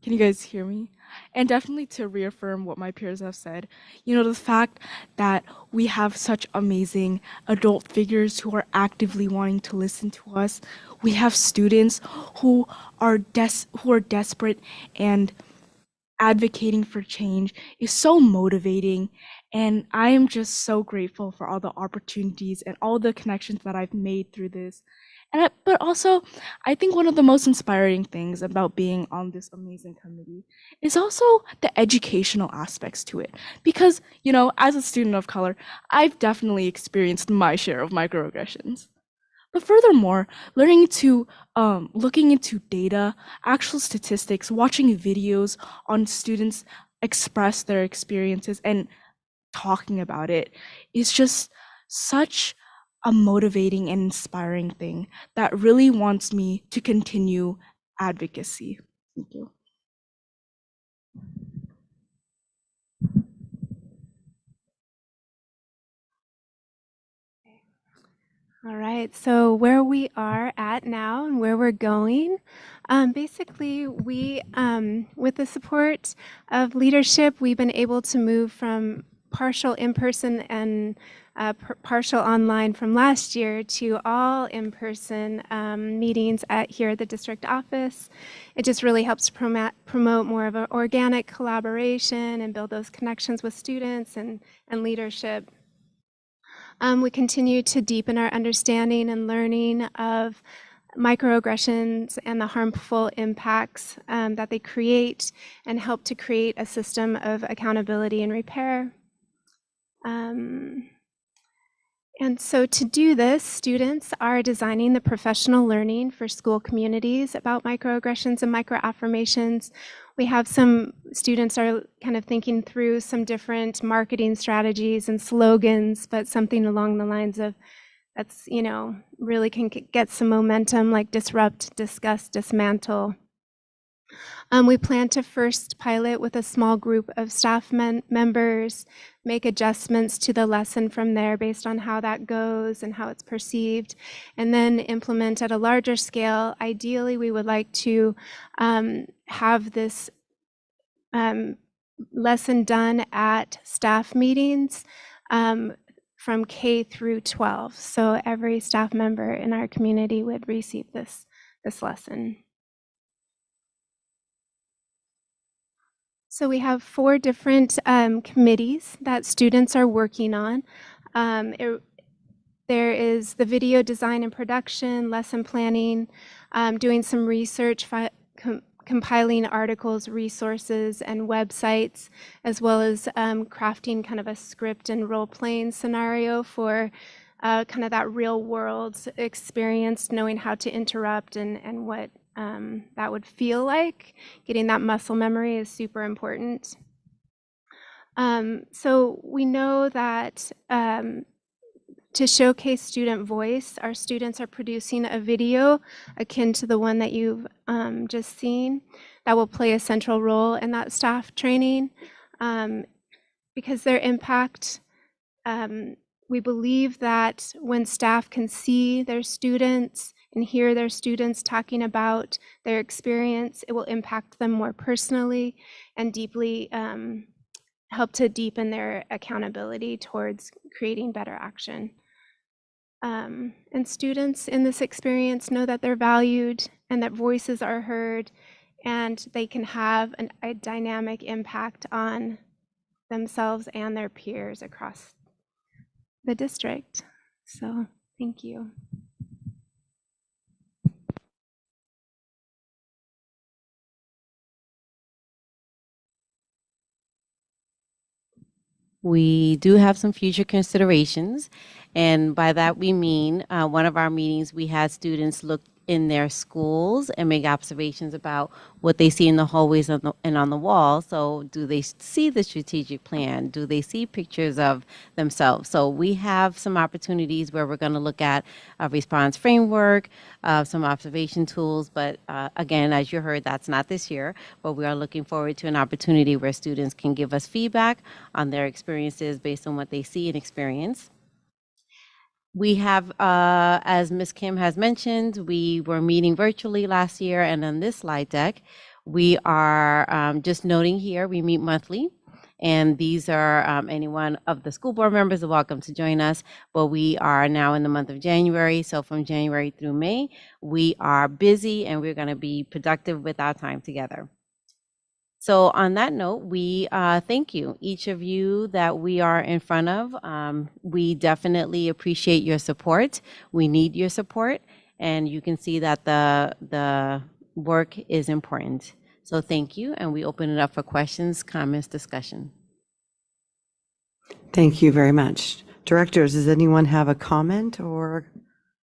Can you guys hear me? And definitely to reaffirm what my peers have said, you know, the fact that we have such amazing adult figures who are actively wanting to listen to us. We have students who are desperate and advocating for change is so motivating. And I am just so grateful for all the opportunities and all the connections that I've made through this. But also, I think one of the most inspiring things about being on this amazing committee is also the educational aspects to it. Because, you know, as a student of color, I've definitely experienced my share of microaggressions. But furthermore, looking into data, actual statistics, watching videos on students express their experiences and talking about it is just such a motivating and inspiring thing that really wants me to continue advocacy. Thank you. All right, so where we are at now and where we're going, basically with the support of leadership, we've been able to move from partial in-person and partial online from last year to all in-person meetings here at the district office. It just really helps promote more of an organic collaboration and build those connections with students and leadership. We continue to deepen our understanding and learning of microaggressions and the harmful impacts that they create and help to create a system of accountability and repair. And so to do this, students are designing the professional learning for school communities about microaggressions and microaffirmations. We have some students are kind of thinking through some different marketing strategies and slogans, but something along the lines of that's, you know, really can get some momentum, like disrupt, discuss, dismantle. We plan to first pilot with a small group of staff members, make adjustments to the lesson from there based on how that goes and how it's perceived, and then implement at a larger scale. Ideally, we would like to have this lesson done at staff meetings from K through 12. So every staff member in our community would receive this lesson. So we have 4 different committees that students are working on. There is the video design and production, lesson planning, doing some research, compiling articles, resources, and websites, as well as crafting kind of a script and role-playing scenario for kind of that real-world experience, knowing how to interrupt and what that would feel like. Getting that muscle memory is super important. So we know that to showcase student voice, our students are producing a video akin to the one that you've just seen that will play a central role in that staff training. Because their impact, we believe that when staff can see their students and hear their students talking about their experience, it will impact them more personally and deeply help to deepen their accountability towards creating better action. And students in this experience know that they're valued and that voices are heard and they can have a dynamic impact on themselves and their peers across the district. So thank you. We do have some future considerations, and by that we mean one of our meetings we had students look in their schools and make observations about what they see in the hallways and on the wall. So do they see the strategic plan? Do they see pictures of themselves? So we have some opportunities where we're going to look at a response framework, some observation tools, but again, as you heard, that's not this year, but we are looking forward to an opportunity where students can give us feedback on their experiences based on what they see and experience. We have, as Ms. Kim has mentioned, we were meeting virtually last year, and on this slide deck, we are just noting here, we meet monthly, and these are anyone of the school board members are welcome to join us, but we are now in the month of January, so from January through May, we are busy and we're gonna be productive with our time together. So on that note, we thank you, each of you that we are in front of. We definitely appreciate your support. We need your support, and you can see that the work is important. So thank you, and we open it up for questions, comments, discussion. Thank you very much. Directors, does anyone have a comment or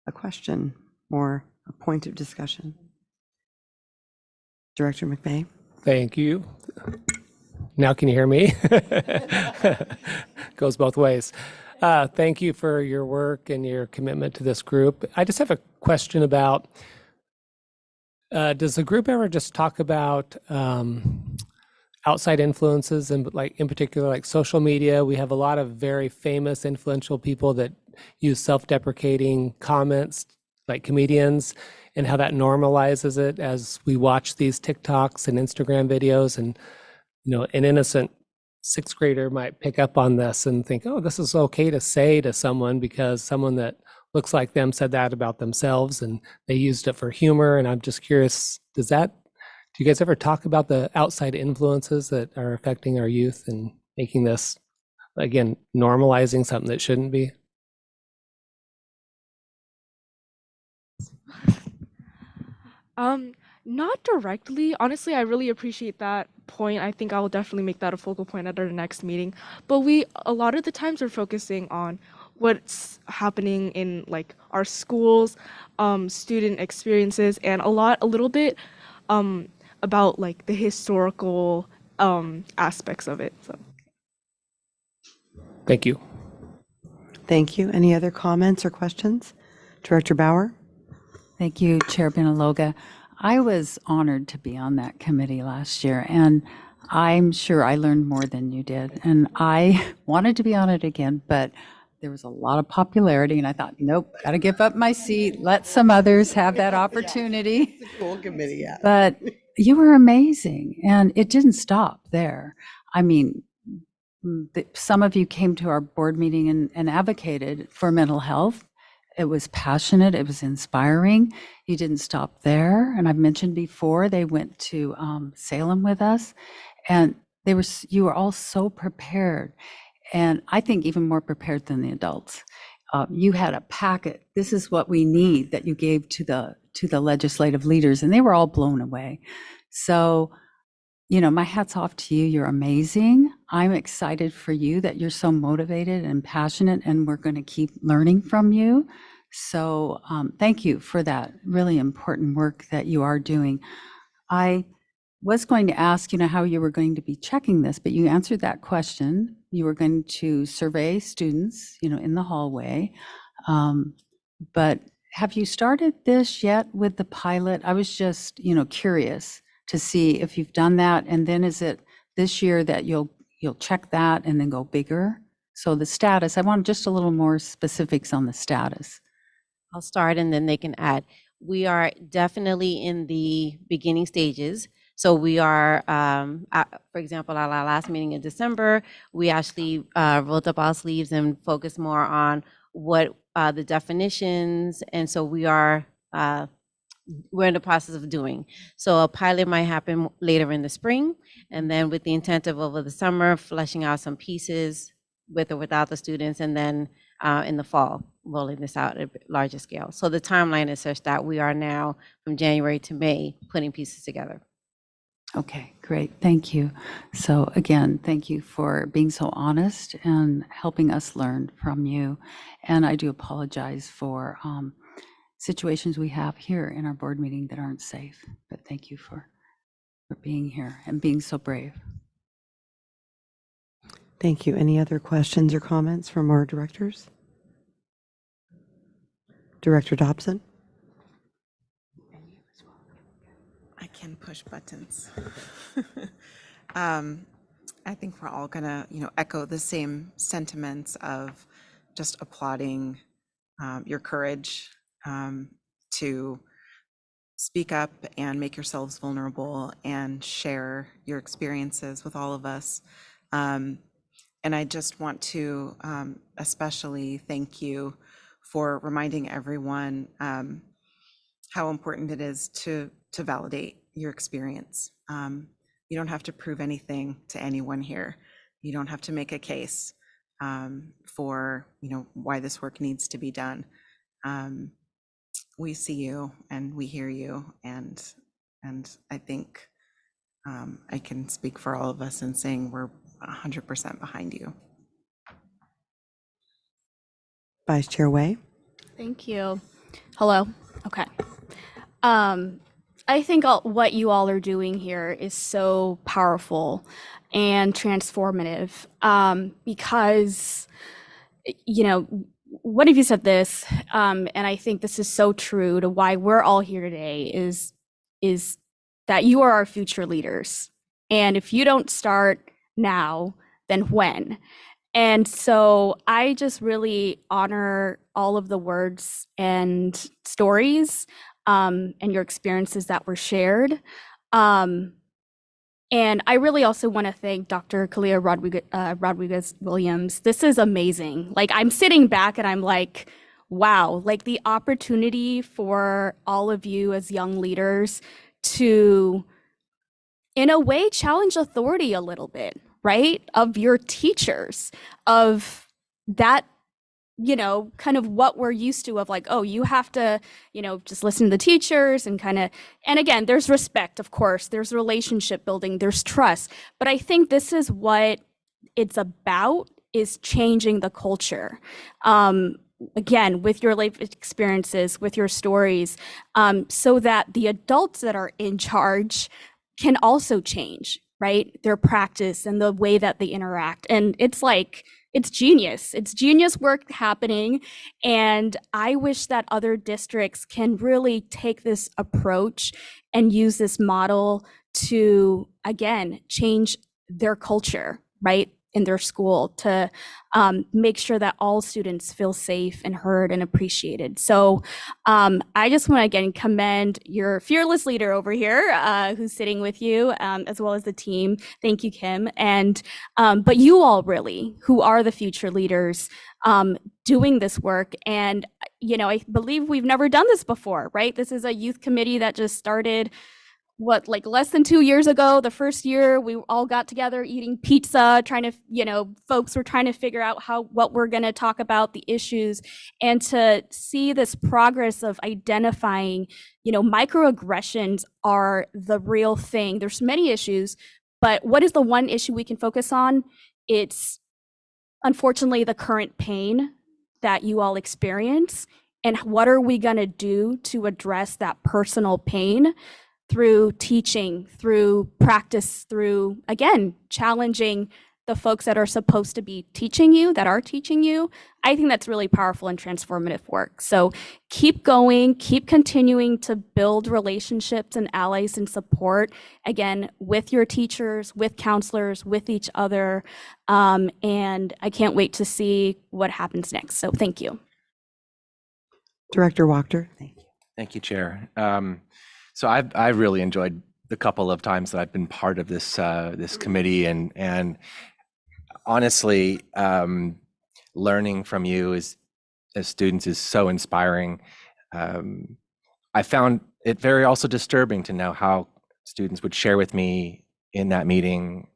a question or a point of discussion? Director McVeigh? Thank you. Now can you hear me? Goes both ways. Thank you for your work and your commitment to this group. I just have a question about, does the group ever just talk about outside influences and like in particular like social media? We have a lot of very famous influential people that use self-deprecating comments like comedians, and how that normalizes it as we watch these TikToks and Instagram videos. And, you know, an innocent sixth grader might pick up on this and think, oh, this is okay to say to someone because someone that looks like them said that about themselves and they used it for humor. And I'm just curious, do you guys ever talk about the outside influences that are affecting our youth and making this, again, normalizing something that shouldn't be? Not directly. Honestly, I really appreciate that point. I think I will definitely make that a focal point at our next meeting. But a lot of the times we're focusing on what's happening in like our schools, student experiences, and a little bit about like the historical aspects of it. So. Thank you. Thank you. Any other comments or questions? Director Bauer? Thank you, Chair Benaloga. I was honored to be on that committee last year, and I'm sure I learned more than you did. And I wanted to be on it again, but there was a lot of popularity, and I thought, nope, got to give up my seat, let some others have that opportunity. It's a cool committee, yeah. But you were amazing, and it didn't stop there. I mean, some of you came to our board meeting and advocated for mental health. It was passionate, it was inspiring. You didn't stop there. And I've mentioned before, they went to Salem with us, and you were all so prepared. And I think even more prepared than the adults. You had a packet. This is what we need that you gave to the legislative leaders, and they were all blown away. So, you know, my hat's off to you. You're amazing. I'm excited for you that you're so motivated and passionate, and we're going to keep learning from you. So thank you for that really important work that you are doing. I was going to ask, you know, how you were going to be checking this, but you answered that question. You were going to survey students, you know, in the hallway. But have you started this yet with the pilot? I was just, you know, curious to see if you've done that, and then is it this year that you'll check that and then go bigger? So the status, I want just a little more specifics on the status. I'll start and then they can add. We are definitely in the beginning stages. So we are, for example, at our last meeting in December, we actually rolled up our sleeves and focused more on what the definitions, and so we're in the process of doing. So a pilot might happen later in the spring, and then with the intent of over the summer, fleshing out some pieces with or without the students, and then in the fall, rolling this out at a larger scale. So the timeline is such that we are now from January to May putting pieces together. Okay, great. Thank you. So again, thank you for being so honest and helping us learn from you. And I do apologize for situations we have here in our board meeting that aren't safe. But thank you for being here and being so brave. Thank you. Any other questions or comments from our directors? Director Dobson? I can push buttons. I think we're all gonna, echo the same sentiments of just applauding your courage to speak up and make yourselves vulnerable and share your experiences with all of us. And I just want to especially thank you for reminding everyone how important it is to validate your experience. You don't have to prove anything to anyone here. You don't have to make a case for why this work needs to be done. We see you and we hear you, and I think I can speak for all of us in saying we're 100% behind you. Vice Chair Wei? Thank you. Hello. Okay. I think what you all are doing here is so powerful and transformative because, one of you said this, and I think this is so true to why we're all here today is that you are our future leaders. And if you don't start now, then when? And so I just really honor all of the words and stories and your experiences that were shared. And I really also want to thank Dr. Kalia Rodriguez-Williams. This is amazing. Like, I'm sitting back and I'm like, wow, like the opportunity for all of you as young leaders to, in a way, challenge authority a little bit, right? Of your teachers, of that, kind of what we're used to of like, oh, you have to, just listen to the teachers and and again, there's respect, of course, there's relationship building, there's trust. But I think this is what it's about, is changing the culture. Again, with your life experiences, with your stories, so that the adults that are in charge can also change, right? Their practice and the way that they interact. And it's like, it's genius. It's genius work happening. And I wish that other districts can really take this approach and use this model to, again, change their culture, right? In their school, to make sure that all students feel safe and heard and appreciated. So I just want to again commend your fearless leader over here who's sitting with you, as well as the team. Thank you, Kim. And but you all really, who are the future leaders doing this work. And I believe we've never done this before, right? This is a youth committee that just started like less than 2 years ago. The first year we all got together eating pizza, trying to, folks were trying to figure out what we're going to talk about, the issues, and to see this progress of identifying, microaggressions are the real thing. There's many issues, but what is the one issue we can focus on? It's unfortunately the current pain that you all experience. And what are we going to do to address that personal pain? Through teaching, through practice, through, again, challenging the folks that are supposed to be teaching you, that are teaching you. I think that's really powerful and transformative work. So keep going, keep continuing to build relationships and allies and support, again, with your teachers, with counselors, with each other. And I can't wait to see what happens next. So thank you. Director Wachter? Thank you. Thank you, Chair. So I've really enjoyed the couple of times that I've been part of this this committee, and honestly, learning from you as students is so inspiring. I found it very also disturbing to know how students would share with me in that meeting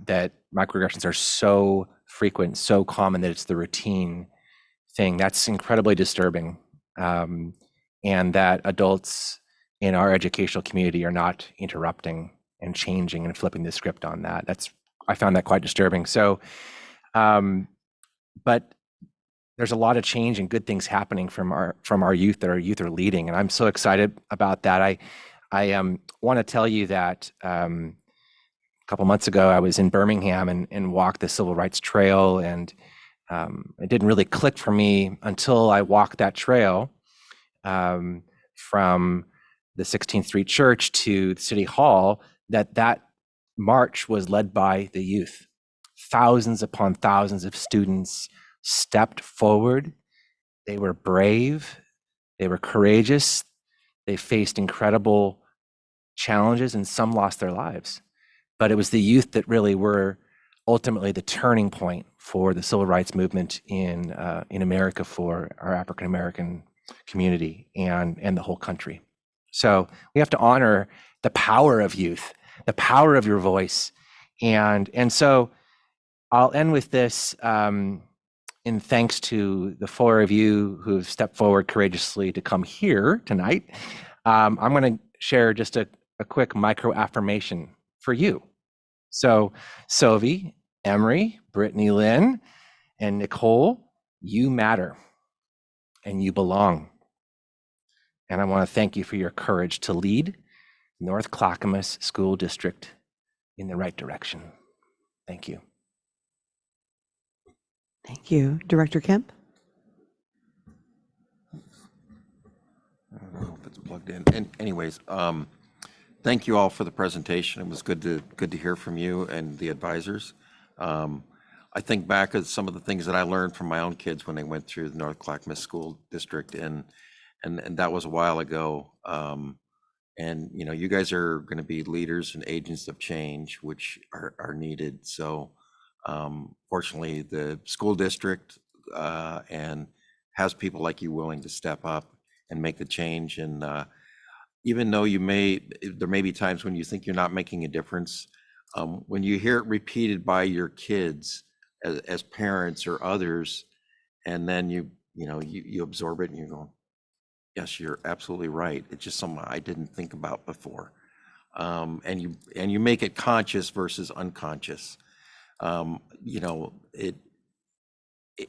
that microaggressions are so frequent, so common that it's the routine thing. That's incredibly disturbing, and that adults in our educational community are not interrupting and changing and flipping the script on that. I found that quite disturbing. So, but there's a lot of change and good things happening from our youth that our youth are leading, and I'm so excited about that. I want to tell you that a couple months ago I was in Birmingham and walked the Civil Rights Trail, and it didn't really click for me until I walked that trail from the 16th Street Church to the City Hall, that march was led by the youth. Thousands upon thousands of students stepped forward. They were brave. They were courageous. They faced incredible challenges, and some lost their lives. But it was the youth that really were ultimately the turning point for the civil rights movement in America, for our African American community and the whole country. So we have to honor the power of youth, the power of your voice. And so I'll end with this in thanks to the four of you who've stepped forward courageously to come here tonight. I'm going to share just a quick micro affirmation for you. So Sylvie, Emery, Brittany Lynn, and Nicole, you matter and you belong. And I want to thank you for your courage to lead North Clackamas School District in the right direction. Thank you. Thank you. Director Kemp? I don't know if it's plugged in. And anyways, thank you all for the presentation. It was good to hear from you and the advisors. I think back at some of the things that I learned from my own kids when they went through the North Clackamas School District, and that was a while ago. And you know, you guys are going to be leaders and agents of change, which are needed. So fortunately, the school district and has people like you willing to step up and make the change. And even though there may be times when you think you're not making a difference, when you hear it repeated by your kids as parents or others, and then you absorb it and you go, yes, you're absolutely right. It's just something I didn't think about before. And you make it conscious versus unconscious.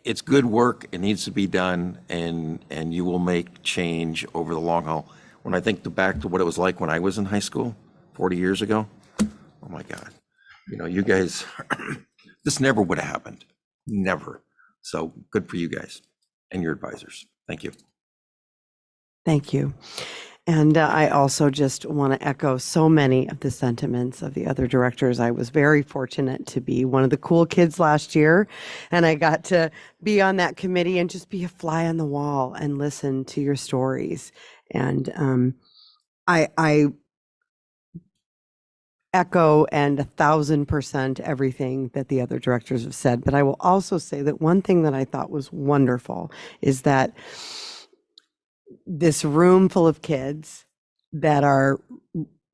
It's good work. It needs to be done, and you will make change over the long haul. When I think back to what it was like when I was in high school 40 years ago, oh my God, you guys, this never would have happened, never. So good for you guys and your advisors. Thank you. Thank you. And I also just want to echo so many of the sentiments of the other directors. I was very fortunate to be one of the cool kids last year, and I got to be on that committee and just be a fly on the wall and listen to your stories. And I echo and 1,000% everything that the other directors have said. But I will also say that one thing that I thought was wonderful is that this room full of kids that are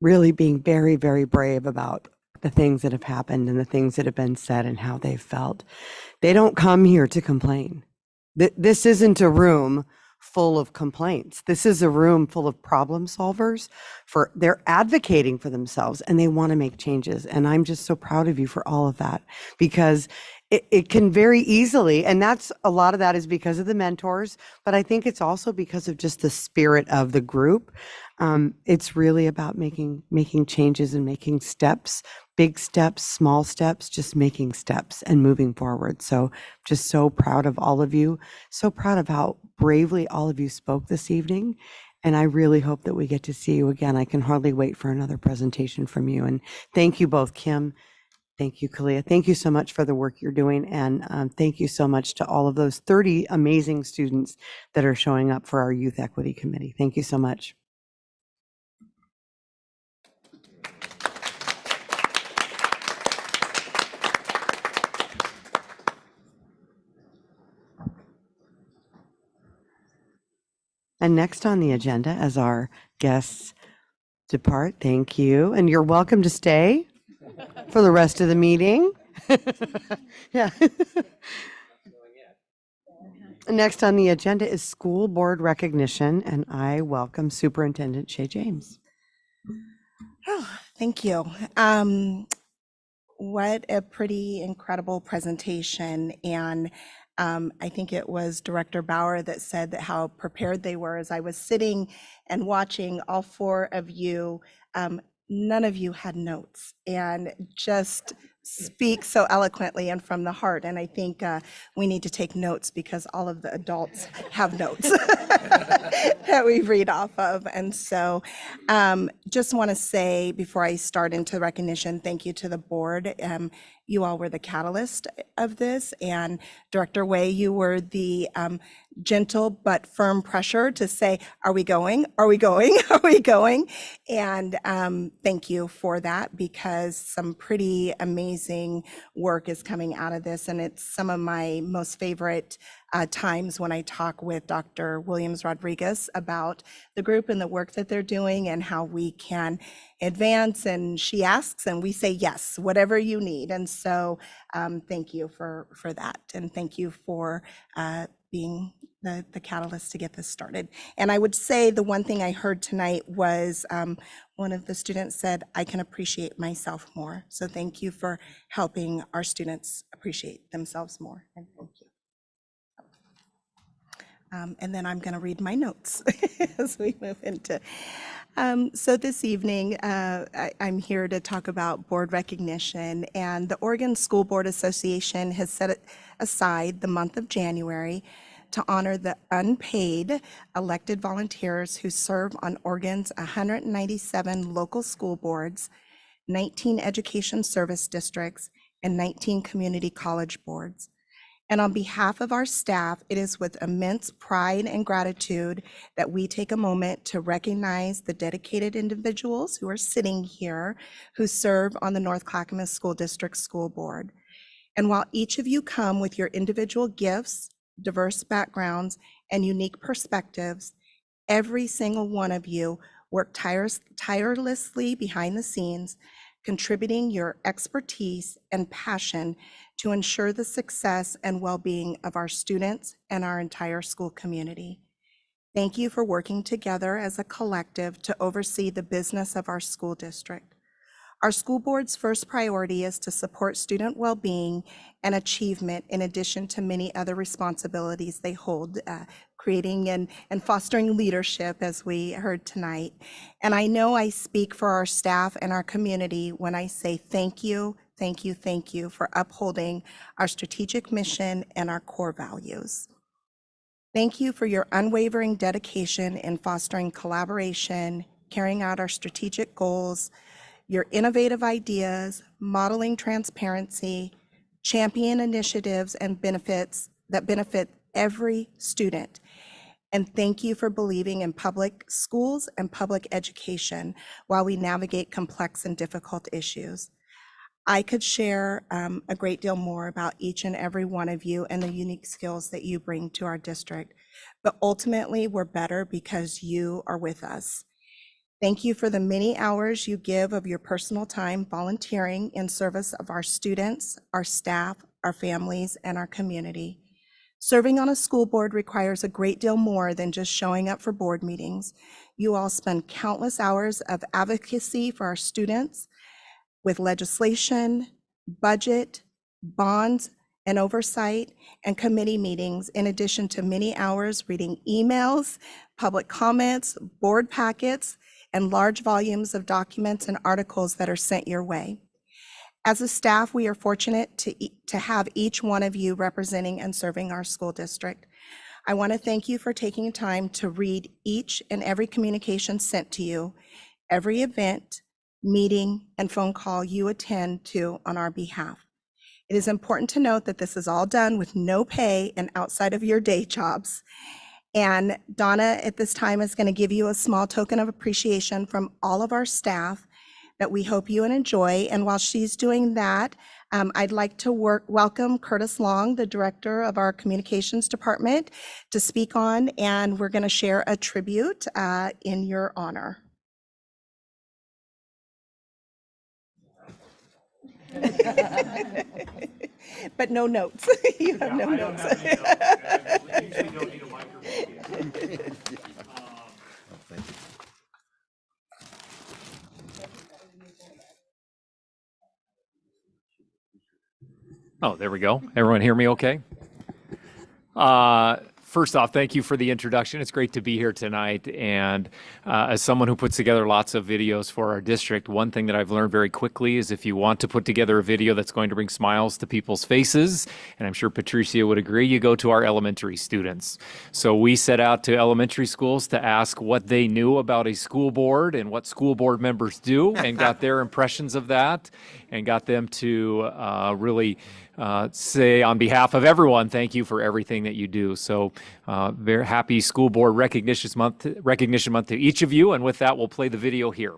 really being very, very brave about the things that have happened and the things that have been said and how they've felt. They don't come here to complain. This isn't a room full of complaints. This is a room full of problem solvers. They're advocating for themselves and they want to make changes. And I'm just so proud of you for all of that, because it can very easily, and a lot of that is because of the mentors, but I think it's also because of just the spirit of the group. It's really about making changes and making steps, big steps, small steps, just making steps and moving forward. So just so proud of all of you, so proud of how bravely all of you spoke this evening. And I really hope that we get to see you again. I can hardly wait for another presentation from you. And thank you both, Kim. Thank you, Kalia. Thank you so much for the work you're doing. And thank you so much to all of those 30 amazing students that are showing up for our Youth Equity Committee. Thank you so much. And next on the agenda, as our guests depart, thank you. And you're welcome to stay for the rest of the meeting. Yeah. Next on the agenda is school board recognition, and I welcome Superintendent Shay James. Thank you. What a pretty incredible presentation. And I think it was Director Bauer that said that how prepared they were. As I was sitting and watching all four of you, none of you had notes and just speak so eloquently and from the heart. And I think we need to take notes because all of the adults have notes that we read off of. And so just want to say before I start into recognition, thank you to the board. You all were the catalyst of this, and Director Way, you were the gentle but firm pressure to say, are we going? Are we going? Are we going? And thank you for that, because some pretty amazing work is coming out of this, and it's some of my most favorite times when I talk with Dr. Williams Rodriguez about the group and the work that they're doing and how we can advance. And she asks and we say, yes, whatever you need. And so thank you for that. And thank you for being the catalyst to get this started. And I would say the one thing I heard tonight was one of the students said, I can appreciate myself more. So thank you for helping our students appreciate themselves more. And thank you. And then I'm going to read my notes as we move into. So this evening, I'm here to talk about board recognition, and the Oregon School Board Association has set aside the month of January to honor the unpaid elected volunteers who serve on Oregon's 197 local school boards, 19 education service districts, and 19 community college boards. And on behalf of our staff, it is with immense pride and gratitude that we take a moment to recognize the dedicated individuals who are sitting here who serve on the North Clackamas School District School Board. And while each of you come with your individual gifts, diverse backgrounds, and unique perspectives, every single one of you work tirelessly behind the scenes, contributing your expertise and passion to ensure the success and well-being of our students and our entire school community. Thank you for working together as a collective to oversee the business of our school district. Our school board's first priority is to support student well-being and achievement, in addition to many other responsibilities they hold, creating and fostering leadership, as we heard tonight. And I know I speak for our staff and our community when I say thank you, thank you, thank you for upholding our strategic mission and our core values. Thank you for your unwavering dedication in fostering collaboration, carrying out our strategic goals, your innovative ideas, modeling transparency, champion initiatives and benefits that benefit every student. And thank you for believing in public schools and public education while we navigate complex and difficult issues. I could share a great deal more about each and every one of you and the unique skills that you bring to our district, but ultimately we're better because you are with us. Thank you for the many hours you give of your personal time volunteering in service of our students, our staff, our families, and our community. Serving on a school board requires a great deal more than just showing up for board meetings. You all spend countless hours of advocacy for our students with legislation, budget, bonds, and oversight, and committee meetings, in addition to many hours reading emails, public comments, board packets, and large volumes of documents and articles that are sent your way. As a staff, we are fortunate to have each one of you representing and serving our school district. I want to thank you for taking time to read each and every communication sent to you, every event, meeting, and phone call you attend to on our behalf. It is important to note that this is all done with no pay and outside of your day jobs. And Donna at this time is going to give you a small token of appreciation from all of our staff that we hope you enjoy. And while she's doing that, I'd like to welcome Curtis Long, the director of our communications department, to speak on, and we're going to share a tribute in your honor. But no notes. You have no notes. I usually don't need a microphone. Oh, there we go. Everyone hear me okay? First off, thank you for the introduction. It's great to be here tonight. And as someone who puts together lots of videos for our district, one thing that I've learned very quickly is if you want to put together a video that's going to bring smiles to people's faces, and I'm sure Patricia would agree, you go to our elementary students. So we set out to elementary schools to ask what they knew about a school board and what school board members do, and got their impressions of that, and got them to really say on behalf of everyone, thank you for everything that you do. So very happy School Board Recognition Month to each of you. And with that, we'll play the video here.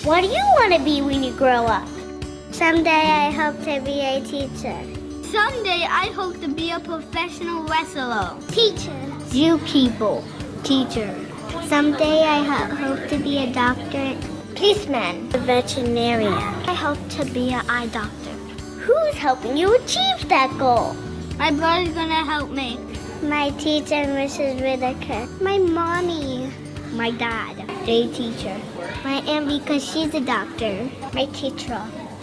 What do you want to be when you grow up? Someday I hope to be a teacher. Someday I hope to be a professional wrestler. Teacher. Zookeeper. Teacher. Someday I hope to be a doctor. Policeman. A veterinarian. I hope to be an eye doctor. Who's helping you achieve that goal? My brother's gonna help me. My teacher, Mrs. Whitaker. My mommy. My dad, day teacher. My aunt because she's a doctor. My teacher.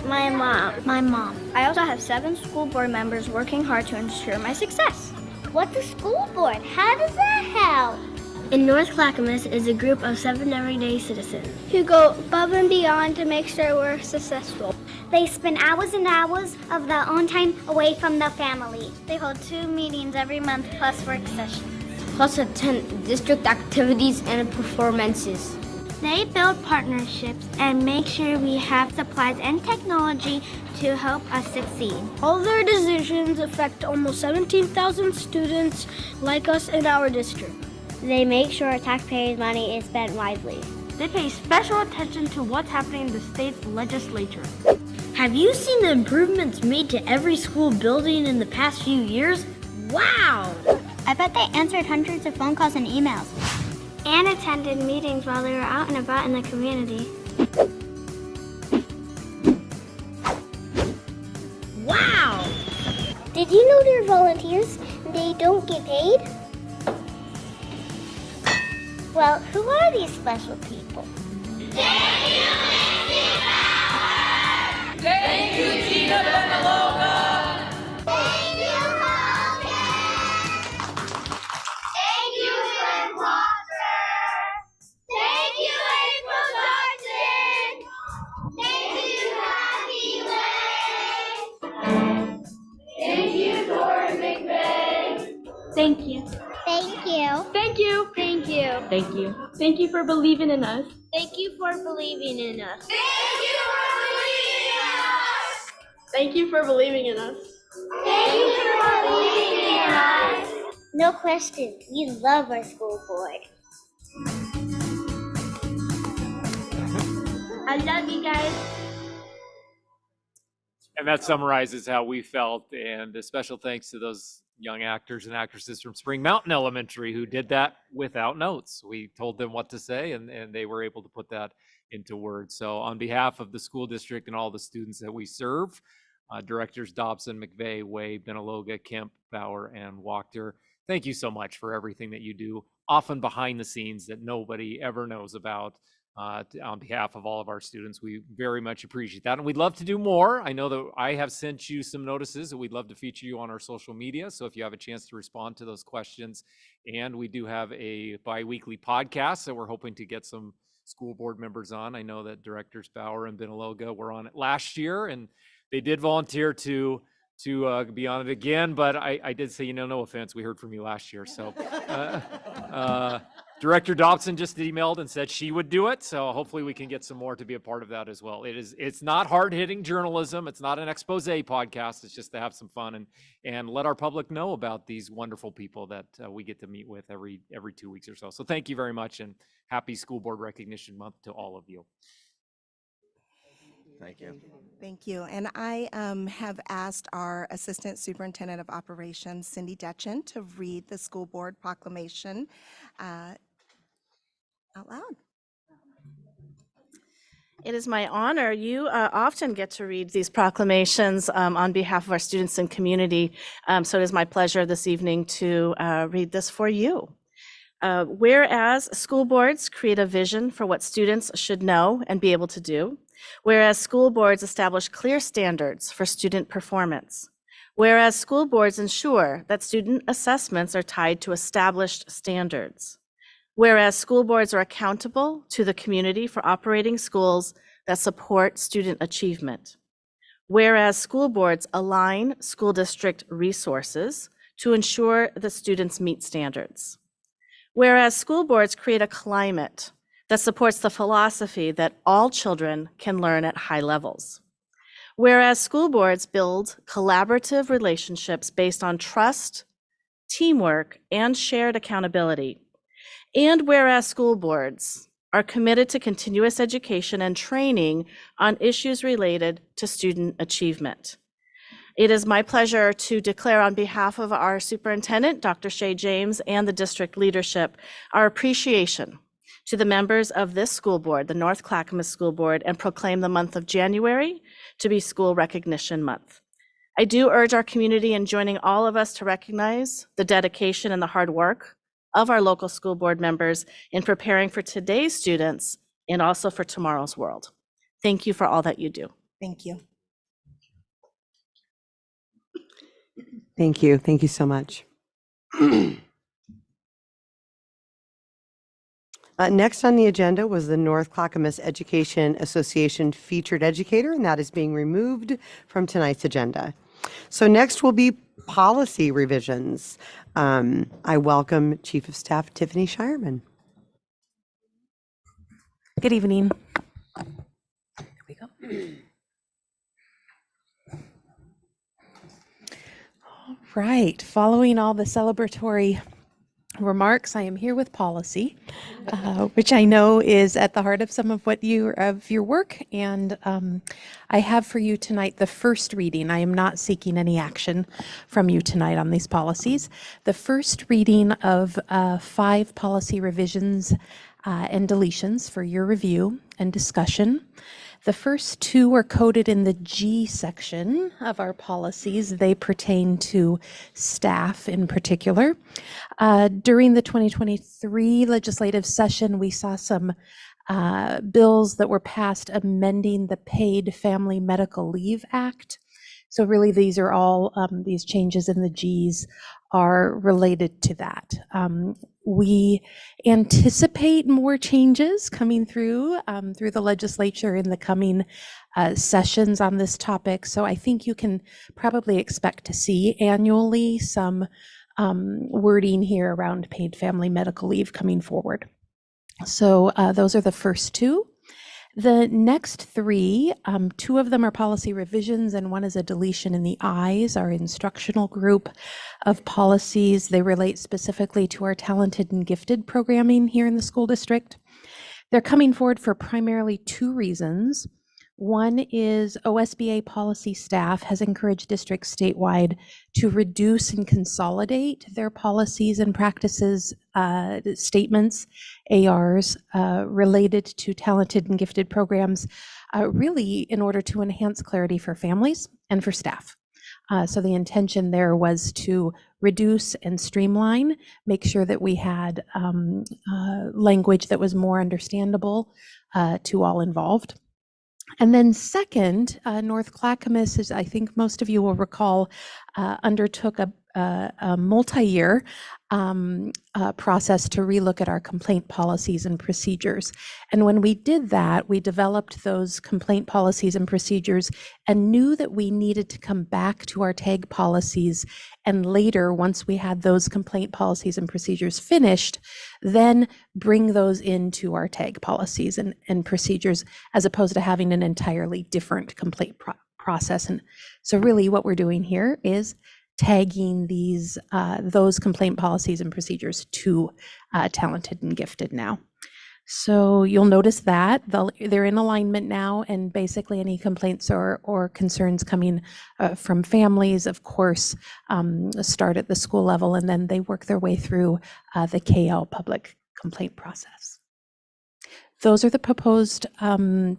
My mom. My mom. I also have 7 school board members working hard to ensure my success. What's a school board? How does that help? In North Clackamas is a group of 7 everyday citizens who go above and beyond to make sure we're successful. They spend hours and hours of their own time away from their family. They hold 2 meetings every month plus work sessions. Plus attend district activities and performances. They build partnerships and make sure we have supplies and technology to help us succeed. All their decisions affect almost 17,000 students like us in our district. They make sure our taxpayers' money is spent wisely. They pay special attention to what's happening in the state's legislature. Have you seen the improvements made to every school building in the past few years? Wow! I bet they answered hundreds of phone calls and emails. And attended meetings while they were out and about in the community. Wow! Did you know they're volunteers? They don't get paid? Well, who are these special people? Thank you, Gina Benaloga! Thank you, Thank you, Glenn Walker! Thank you, April Johnson! Thank you, Kathy Lane! Thank you, Doris McVeigh! Thank you. Thank you. Thank you. Thank you. Thank you. Thank you for believing in us. Thank you for believing in us. Thank you for believing in us. Thank you for believing in us. Thank you for believing in us. No question, we love our school board. I love you guys. And that summarizes how we felt. And a special thanks to those young actors and actresses from Spring Mountain Elementary who did that without notes. We told them what to say, and they were able to put that into words. So on behalf of the school district and all the students that we serve, Directors Dobson, McVeigh, Way, Benaloga, Kemp, Bauer, and Wachter, thank you so much for everything that you do, often behind the scenes that nobody ever knows about. On behalf of all of our students, we very much appreciate that. And we'd love to do more. I know that I have sent you some notices that we'd love to feature you on our social media. So if you have a chance to respond to those questions, and we do have a bi-weekly podcast that we're hoping to get some school board members on. I know that Directors Bauer and Benaloga were on it last year, and they did volunteer to be on it again. But I did say, no offense, we heard from you last year. So Director Dobson just emailed and said she would do it, so hopefully we can get some more to be a part of that as well. It's not hard-hitting journalism. It's not an expose podcast. It's just to have some fun and let our public know about these wonderful people that we get to meet with every 2 weeks or so. So thank you very much, and happy School Board Recognition Month to all of you. Thank you. Thank you. And I have asked our Assistant Superintendent of Operations, Cindy Detchen, to read the school board proclamation out loud. It is my honor. You often get to read these proclamations on behalf of our students and community. So it is my pleasure this evening to read this for you. Whereas school boards create a vision for what students should know and be able to do. Whereas school boards establish clear standards for student performance. Whereas school boards ensure that student assessments are tied to established standards. Whereas school boards are accountable to the community for operating schools that support student achievement. Whereas school boards align school district resources to ensure the students meet standards. Whereas school boards create a climate that supports the philosophy that all children can learn at high levels. Whereas school boards build collaborative relationships based on trust, teamwork, and shared accountability. And whereas school boards are committed to continuous education and training on issues related to student achievement. It is my pleasure to declare on behalf of our superintendent, Dr. Shay James, and the district leadership, our appreciation to the members of this school board, the North Clackamas School Board, and proclaim the month of January to be School Recognition Month. I do urge our community in joining all of us to recognize the dedication and the hard work of our local school board members in preparing for today's students and also for tomorrow's world. Thank you for all that you do. Thank you. Thank you. Thank you so much. Next on the agenda was the North Clackamas Education Association featured educator, and that is being removed from tonight's agenda. So next will be policy revisions. I welcome Chief of Staff Tiffany Shireman. Good evening. There we go. All right, following all the celebratory remarks, I am here with policy, which I know is at the heart of some of your work. And I have for you tonight the first reading. I am not seeking any action from you tonight on these policies. The first reading of 5 policy revisions and deletions for your review and discussion. The first 2 are coded in the G section of our policies. They pertain to staff in particular. During the 2023 legislative session, we saw some bills that were passed amending the Paid Family Medical Leave Act. So really, these are all, these changes in the Gs are related to that. We anticipate more changes coming through the legislature in the coming sessions on this topic. So I think you can probably expect to see annually some wording here around paid family medical leave coming forward. So those are the first 2. The next 3, 2 of them are policy revisions and 1 is a deletion in the I's, our instructional group of policies. They relate specifically to our talented and gifted programming here in the school district. They're coming forward for primarily 2 reasons. One is OSBA policy staff has encouraged districts statewide to reduce and consolidate their policies and practices, statements, ARs, related to talented and gifted programs, really in order to enhance clarity for families and for staff. So the intention there was to reduce and streamline, make sure that we had language that was more understandable to all involved. And then second, North Clackamas, as I think most of you will recall, undertook a a multi-year process to relook at our complaint policies and procedures. And when we did that, we developed those complaint policies and procedures and knew that we needed to come back to our TAG policies. And later, once we had those complaint policies and procedures finished, then bring those into our TAG policies and procedures, as opposed to having an entirely different complaint process. And so really what we're doing here is tagging those complaint policies and procedures to talented and gifted now. So you'll notice that they're in alignment now, and basically any complaints or concerns coming from families, of course, start at the school level, and then they work their way through the KL public complaint process. Those are the proposed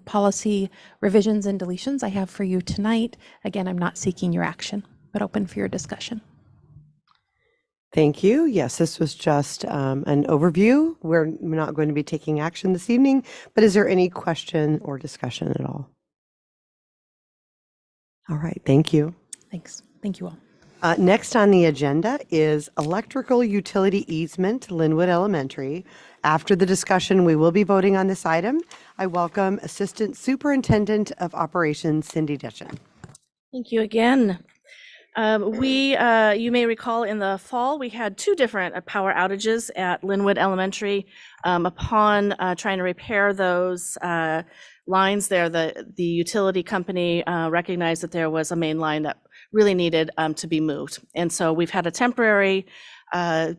policy revisions and deletions I have for you tonight. Again, I'm not seeking your action, but open for your discussion. Thank you. Yes, this was just an overview. We're not going to be taking action this evening, but is there any question or discussion at all? All right, thank you. Thanks. Thank you all. Next on the agenda is electrical utility easement, Linwood Elementary. After the discussion, we will be voting on this item. I welcome Assistant Superintendent of Operations, Cindy Ditchen. Thank you again. You may recall in the fall, we had two different power outages at Linwood Elementary. Upon trying to repair those lines there, the utility company recognized that there was a main line that really needed to be moved. And so we've had a temporary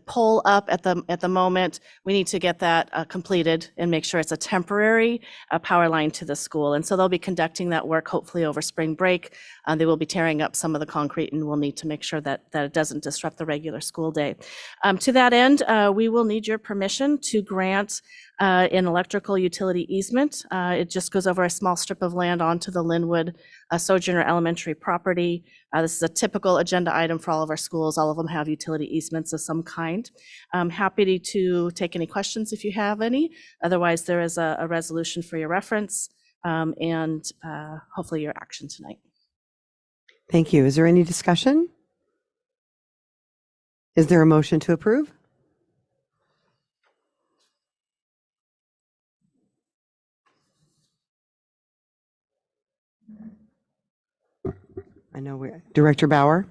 pole up at the moment. We need to get that completed and make sure it's a temporary power line to the school. And so they'll be conducting that work hopefully over spring break. They will be tearing up some of the concrete, and we'll need to make sure that it doesn't disrupt the regular school day. To that end, we will need your permission to grant an electrical utility easement. It just goes over a small strip of land onto the Linwood Sojourner Elementary property. This is a typical agenda item for all of our schools. All of them have utility easements of some kind. I'm happy to take any questions if you have any. Otherwise, there is a resolution for your reference and hopefully your action tonight. Thank you. Is there any discussion? Is there a motion to approve? I know Director Bauer.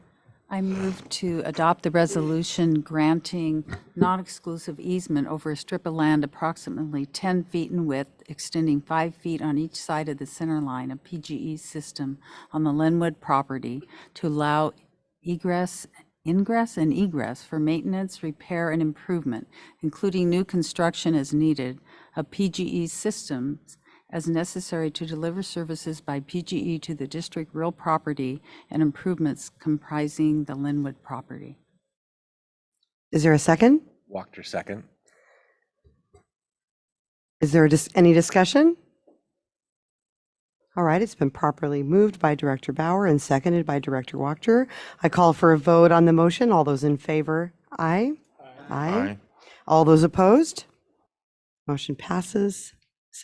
I move to adopt the resolution granting non-exclusive easement over a strip of land approximately 10 feet in width, extending 5 feet on each side of the center line of PGE system on the Linwood property to allow ingress and egress for maintenance, repair, and improvement, including new construction as needed, of PGE systems as necessary to deliver services by PGE to the district real property and improvements comprising the Linwood property. Is there a second? Wachter, second. Is there any discussion? All right, it's been properly moved by Director Bauer and seconded by Director Wachter. I call for a vote on the motion. All those in favor, aye. Aye. All those opposed? Motion passes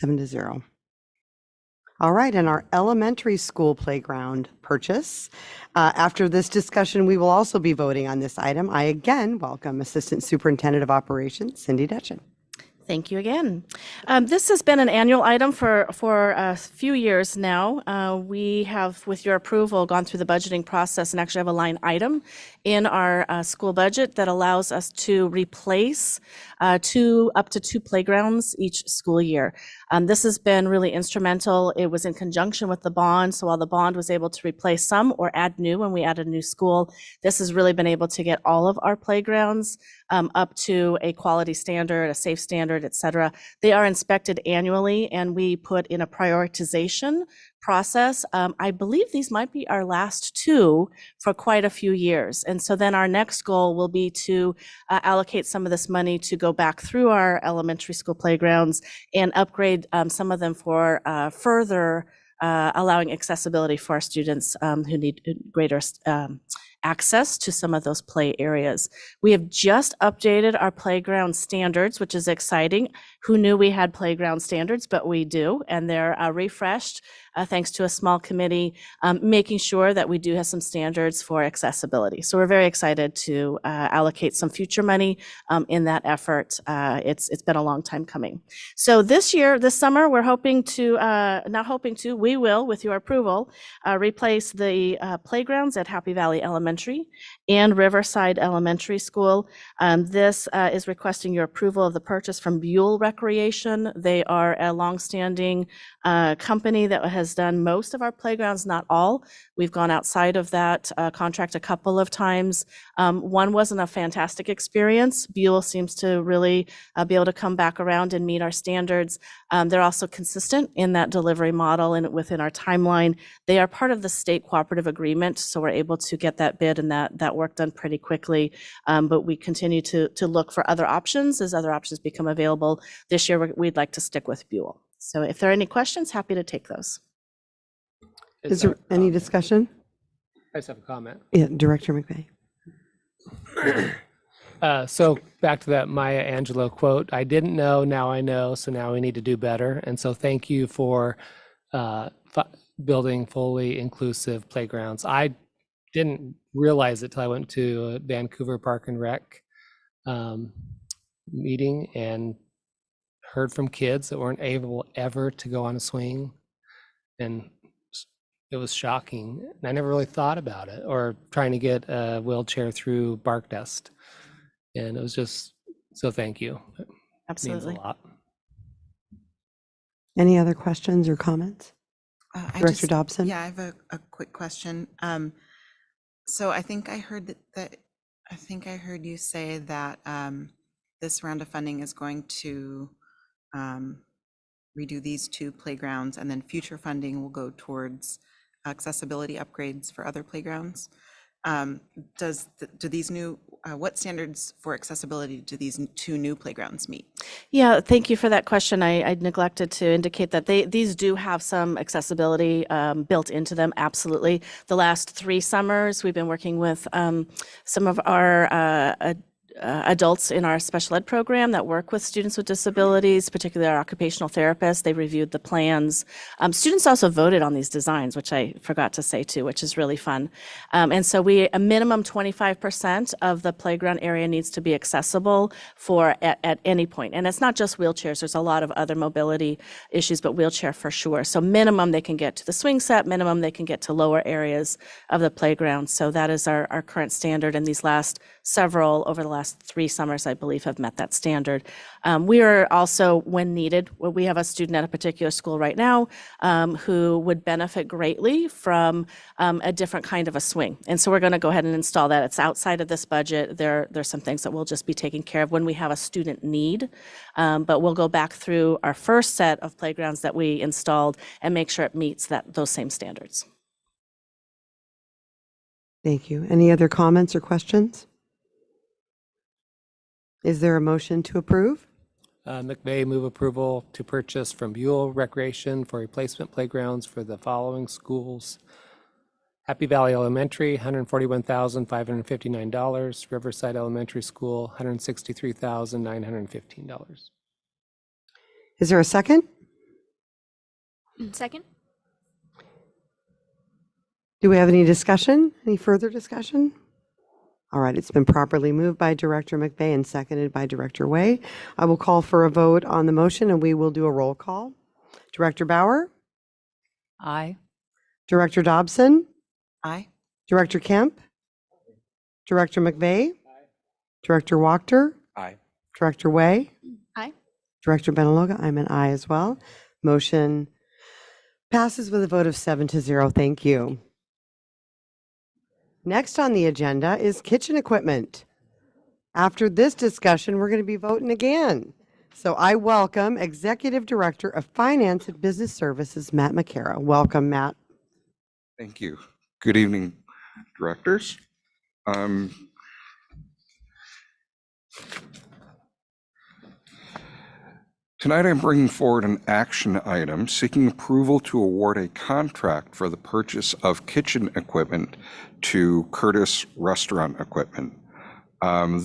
7-0. All right, and our elementary school playground purchase. After this discussion, we will also be voting on this item. I again welcome Assistant Superintendent of Operations, Cindy Ditchen. Thank you again. This has been an annual item for a few years now. We have, with your approval, gone through the budgeting process and actually have a line item in our school budget that allows us to replace up to two playgrounds each school year. This has been really instrumental. It was in conjunction with the bond. So while the bond was able to replace some or add new when we added a new school, this has really been able to get all of our playgrounds up to a quality standard, a safe standard, et cetera. They are inspected annually, and we put in a prioritization process. I believe these might be our last two for quite a few years. And so then our next goal will be to allocate some of this money to go back through our elementary school playgrounds and upgrade some of them for further allowing accessibility for our students who need greater access to some of those play areas. We have just updated our playground standards, which is exciting. Who knew we had playground standards, but we do, and they're refreshed thanks to a small committee making sure that we do have some standards for accessibility. So we're very excited to allocate some future money in that effort. It's been a long time coming. So this summer, we're we will, with your approval, replace the playgrounds at Happy Valley Elementary and Riverside Elementary School. This is requesting your approval of the purchase from Buell Recreation. They are a longstanding company that has done most of our playgrounds, not all. We've gone outside of that contract a couple of times. One wasn't a fantastic experience. Buell seems to really be able to come back around and meet our standards. They're also consistent in that delivery model and within our timeline. They are part of the state cooperative agreement, so we're able to get that bid and that work done pretty quickly. But we continue to look for other options as other options become available. This year, we'd like to stick with Buell. So if there are any questions, happy to take those. Is there any discussion? I just have a comment. Yeah, Director McVeigh. So back to that Maya Angelou quote, I didn't know, now I know, so now we need to do better. And so thank you for building fully inclusive playgrounds. I didn't realize it till I went to a Vancouver Park and Rec meeting and heard from kids that weren't able ever to go on a swing. And it was shocking. And I never really thought about it, or trying to get a wheelchair through bark dust. And it was just, so thank you. It Absolutely. means a lot. Any other questions or comments? Director Dobson? Yeah, I have a quick question. So I think I heard I heard you say that this round of funding is going to redo these 2 playgrounds, and then future funding will go towards accessibility upgrades for other playgrounds. Do these new, what standards for accessibility do these 2 new playgrounds meet? Yeah, thank you for that question. I neglected to indicate that these do have some accessibility built into them, absolutely. The last 3 summers, we've been working with some of our adults in our special ed program that work with students with disabilities, particularly our occupational therapists. They reviewed the plans. Students also voted on these designs, which I forgot to say too, which is really fun. And so a minimum 25% of the playground area needs to be accessible at any point. And it's not just wheelchairs. There's a lot of other mobility issues, but wheelchair for sure. So minimum they can get to the swing set, minimum they can get to lower areas of the playground. So that is our current standard, and these last several, over the last 3 summers, I believe, have met that standard. We are also, when needed, we have a student at a particular school right now who would benefit greatly from a different kind of a swing. And so we're going to go ahead and install that. It's outside of this budget. There's some things that we'll just be taking care of when we have a student need. But we'll go back through our first set of playgrounds that we installed and make sure it meets those same standards. Thank you. Any other comments or questions? Is there a motion to approve? McVeigh, move approval to purchase from Buell Recreation for replacement playgrounds for the following schools. Happy Valley Elementary, $141,559. Riverside Elementary School, $163,915. Is there a second? Second. Do we have any discussion? Any further discussion? All right, it's been properly moved by Director McVeigh and seconded by Director Way. I will call for a vote on the motion, and we will do a roll call. Director Bauer? Aye. Director Dobson? Aye. Director Kemp? Director McVeigh? Director Wachter? Aye. Director Way? Aye. Director Benaloga? I'm an aye as well. Motion passes with a vote of 7-0. Thank you. Next on the agenda is kitchen equipment. After this discussion, we're going to be voting again. So I welcome Executive Director of Finance and Business Services, Matt McCara. Welcome, Matt. Thank you. Good evening, directors. Tonight I'm bringing forward an action item seeking approval to award a contract for the purchase of kitchen equipment to Curtis Restaurant Equipment.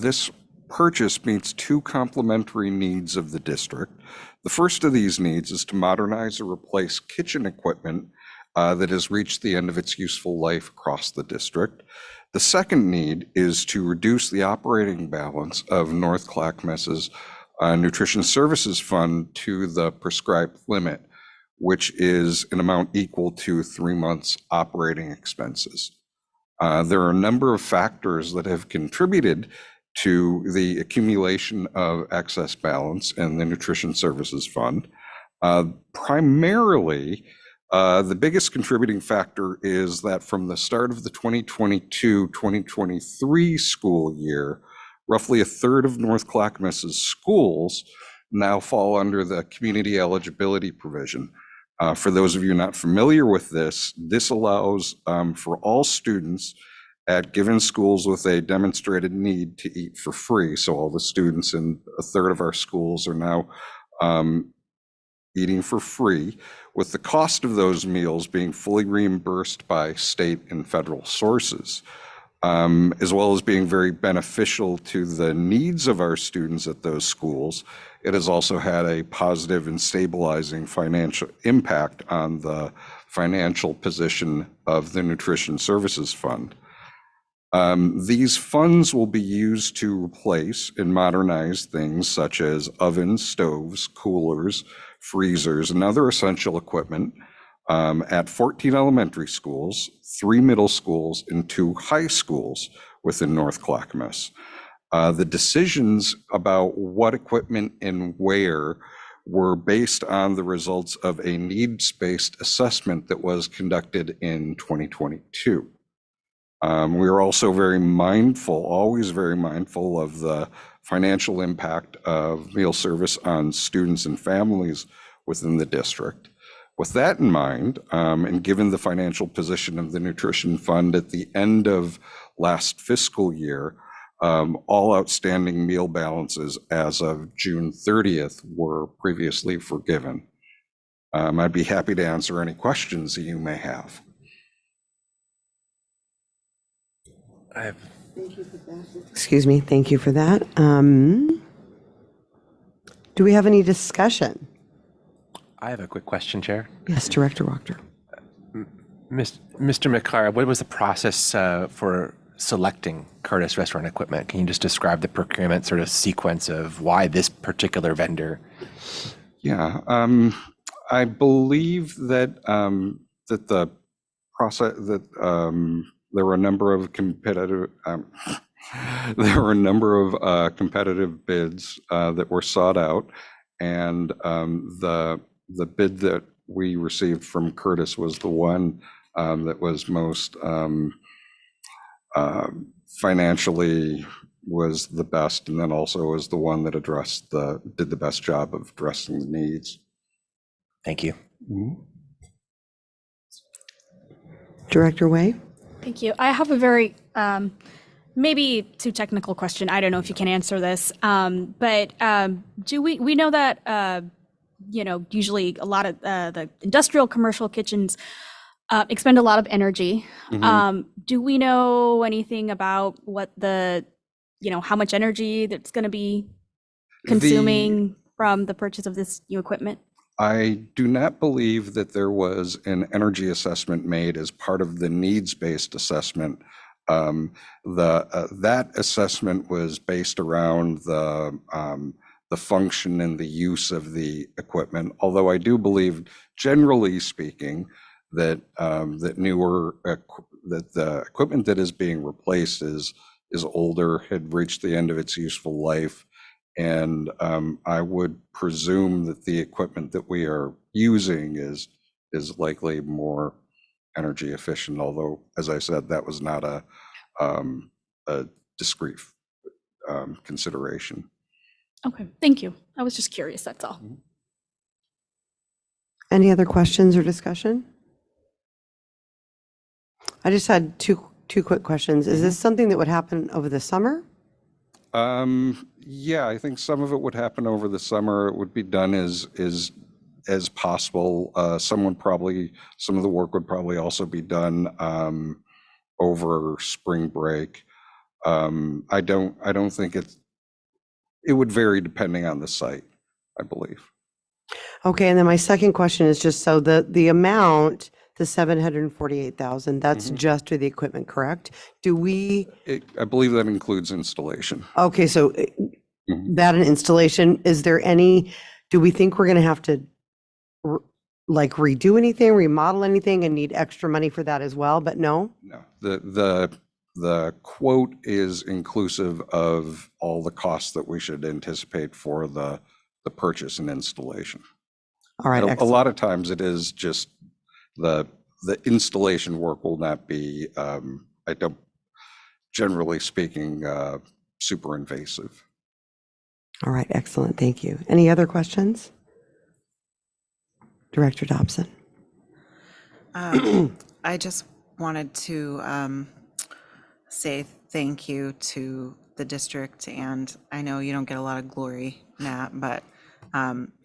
This purchase meets two complementary needs of the district. The first of these needs is to modernize or replace kitchen equipment that has reached the end of its useful life across the district. The second need is to reduce the operating balance of North Clackamas's Nutrition Services Fund to the prescribed limit, which is an amount equal to 3 months' operating expenses. There are a number of factors that have contributed to the accumulation of excess balance in the Nutrition Services Fund. Primarily, the biggest contributing factor is that from the start of the 2022-2023 school year, roughly a third of North Clackamas's schools now fall under the community eligibility provision. For those of you not familiar with this, this allows for all students at given schools with a demonstrated need to eat for free. So all the students in a third of our schools are now eating for free, with the cost of those meals being fully reimbursed by state and federal sources, as well as being very beneficial to the needs of our students at those schools. It has also had a positive and stabilizing financial impact on the financial position of the Nutrition Services Fund. These funds will be used to replace and modernize things such as ovens, stoves, coolers, freezers, and other essential equipment at 14 elementary schools, 3 middle schools, and 2 high schools within North Clackamas. The decisions about what equipment and where were based on the results of a needs-based assessment that was conducted in 2022. We are also very mindful, always very mindful of the financial impact of meal service on students and families within the district. With that in mind, and given the financial position of the Nutrition Fund at the end of last fiscal year, all outstanding meal balances as of June 30th were previously forgiven. I'd be happy to answer any questions that you may have. Excuse me, thank you for that. Do we have any discussion? I have a quick question, Chair. Yes, Director Wachter. Mr. McCara, what was the process for selecting Curtis restaurant equipment? Can you just describe the procurement sort of sequence of why this particular vendor? Yeah, I believe that that the process that there were a number of competitive competitive bids that were sought out, and the bid that we received from Curtis was the one that was most financially was the best, and then also was the one that did the best job of addressing the needs. Thank you. Mm-hmm. Director Way? Thank you. I have a very maybe too technical question. I don't know if you can answer this, but do we know that usually a lot of the industrial commercial kitchens expend a lot of energy. Mm-hmm. Do we know anything about what how much energy that's going to be consuming from the purchase of this new equipment? I do not believe that there was an energy assessment made as part of the needs-based assessment. That assessment was based around the function and the use of the equipment. Although I do believe, generally speaking, that the equipment that is being replaced is older, had reached the end of its useful life. And I would presume that the equipment that we are using is likely more energy efficient, although, as I said, that was not a discrete consideration. Okay, thank you. I was just curious, that's all. Any other questions or discussion? I just had two quick questions. Is this something that would happen over the summer? Yeah, I think some of it would happen over the summer. It would be done as possible. Some of the work would probably also be done over spring break. I don't think It would vary depending on the site, I believe. Okay, and then my second question is just so the amount, the 748,000, that's just for the equipment, correct? Do we, I believe that includes installation. okay, so that and installation, is there any, do we think we're going to have to like redo anything, remodel anything and need extra money for that as well, but no? No, the quote is inclusive of all the costs that we should anticipate for the purchase and installation. All right, A excellent. lot of times it is just the installation work will not be, I don't, generally speaking, super invasive. All right, excellent, thank you. Any other questions? Director Dobson. I just wanted to say thank you to the district, and I know you don't get a lot of glory, Nat, but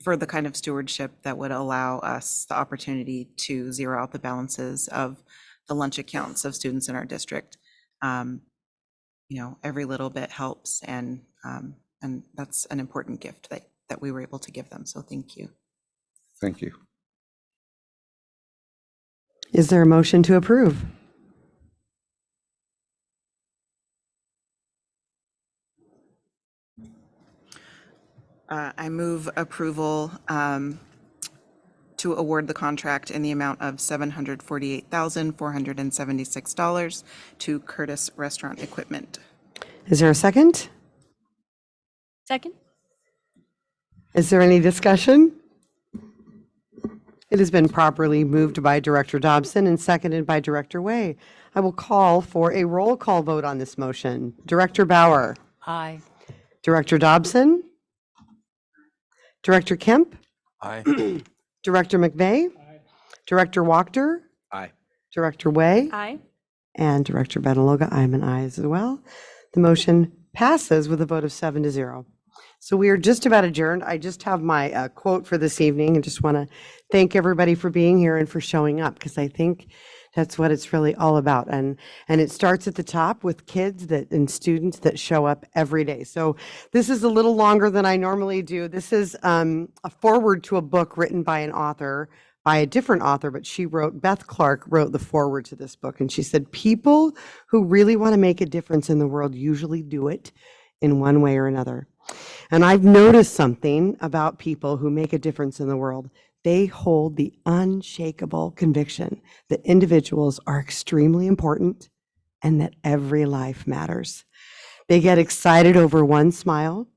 for the kind of stewardship that would allow us the opportunity to zero out the balances of the lunch accounts of students in our district. You know, every little bit helps, and that's an important gift that we were able to give them. So thank you. Thank you. Is there a motion to approve? I move approval to award the contract in the amount of $748,476 to Curtis Restaurant Equipment. Is there a second? Second? Is there any discussion? It has been properly moved by Director Dobson and seconded by Director Way. I will call for a roll call vote on this motion. Director Bauer. Aye. Director Dobson. Director Kemp. Aye. Director McVeigh. Director Wachter. Aye. Director Way. Aye. And Director Benaloga. I'm an aye as well. The motion passes with a vote of 7-0. So we are just about adjourned. I just have my quote for this evening and just want to thank everybody for being here and for showing up, because I think that's what it's really all about. And it starts at the top with kids and students that show up every day. So this is a little longer than I normally do. This is a foreword to a book written by an author, by a different author, but Beth Clark wrote the foreword to this book. And she said, people who really want to make a difference in the world usually do it in one way or another. And I've noticed something about people who make a difference in the world. They hold the unshakable conviction that individuals are extremely important and that every life matters. They get excited over one smile.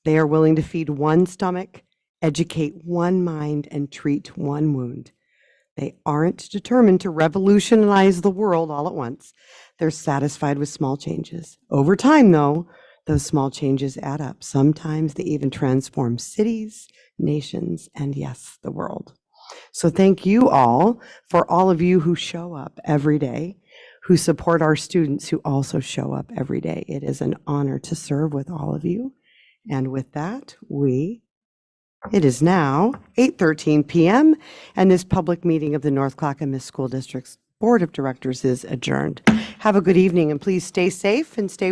They are willing to feed one stomach, educate one mind, and treat one wound. They aren't determined to revolutionize the world all at once. They're satisfied with small changes. Over time, though, those small changes add up. Sometimes they even transform cities, nations, and yes, the world. So thank you all for all of you who show up every day, who support our students who also show up every day. It is an honor to serve with all of you. And with that, it is now 8:13 p.m. and this public meeting of the North Clackamas School District's Board of Directors is adjourned. Have a good evening and please stay safe and stay warm.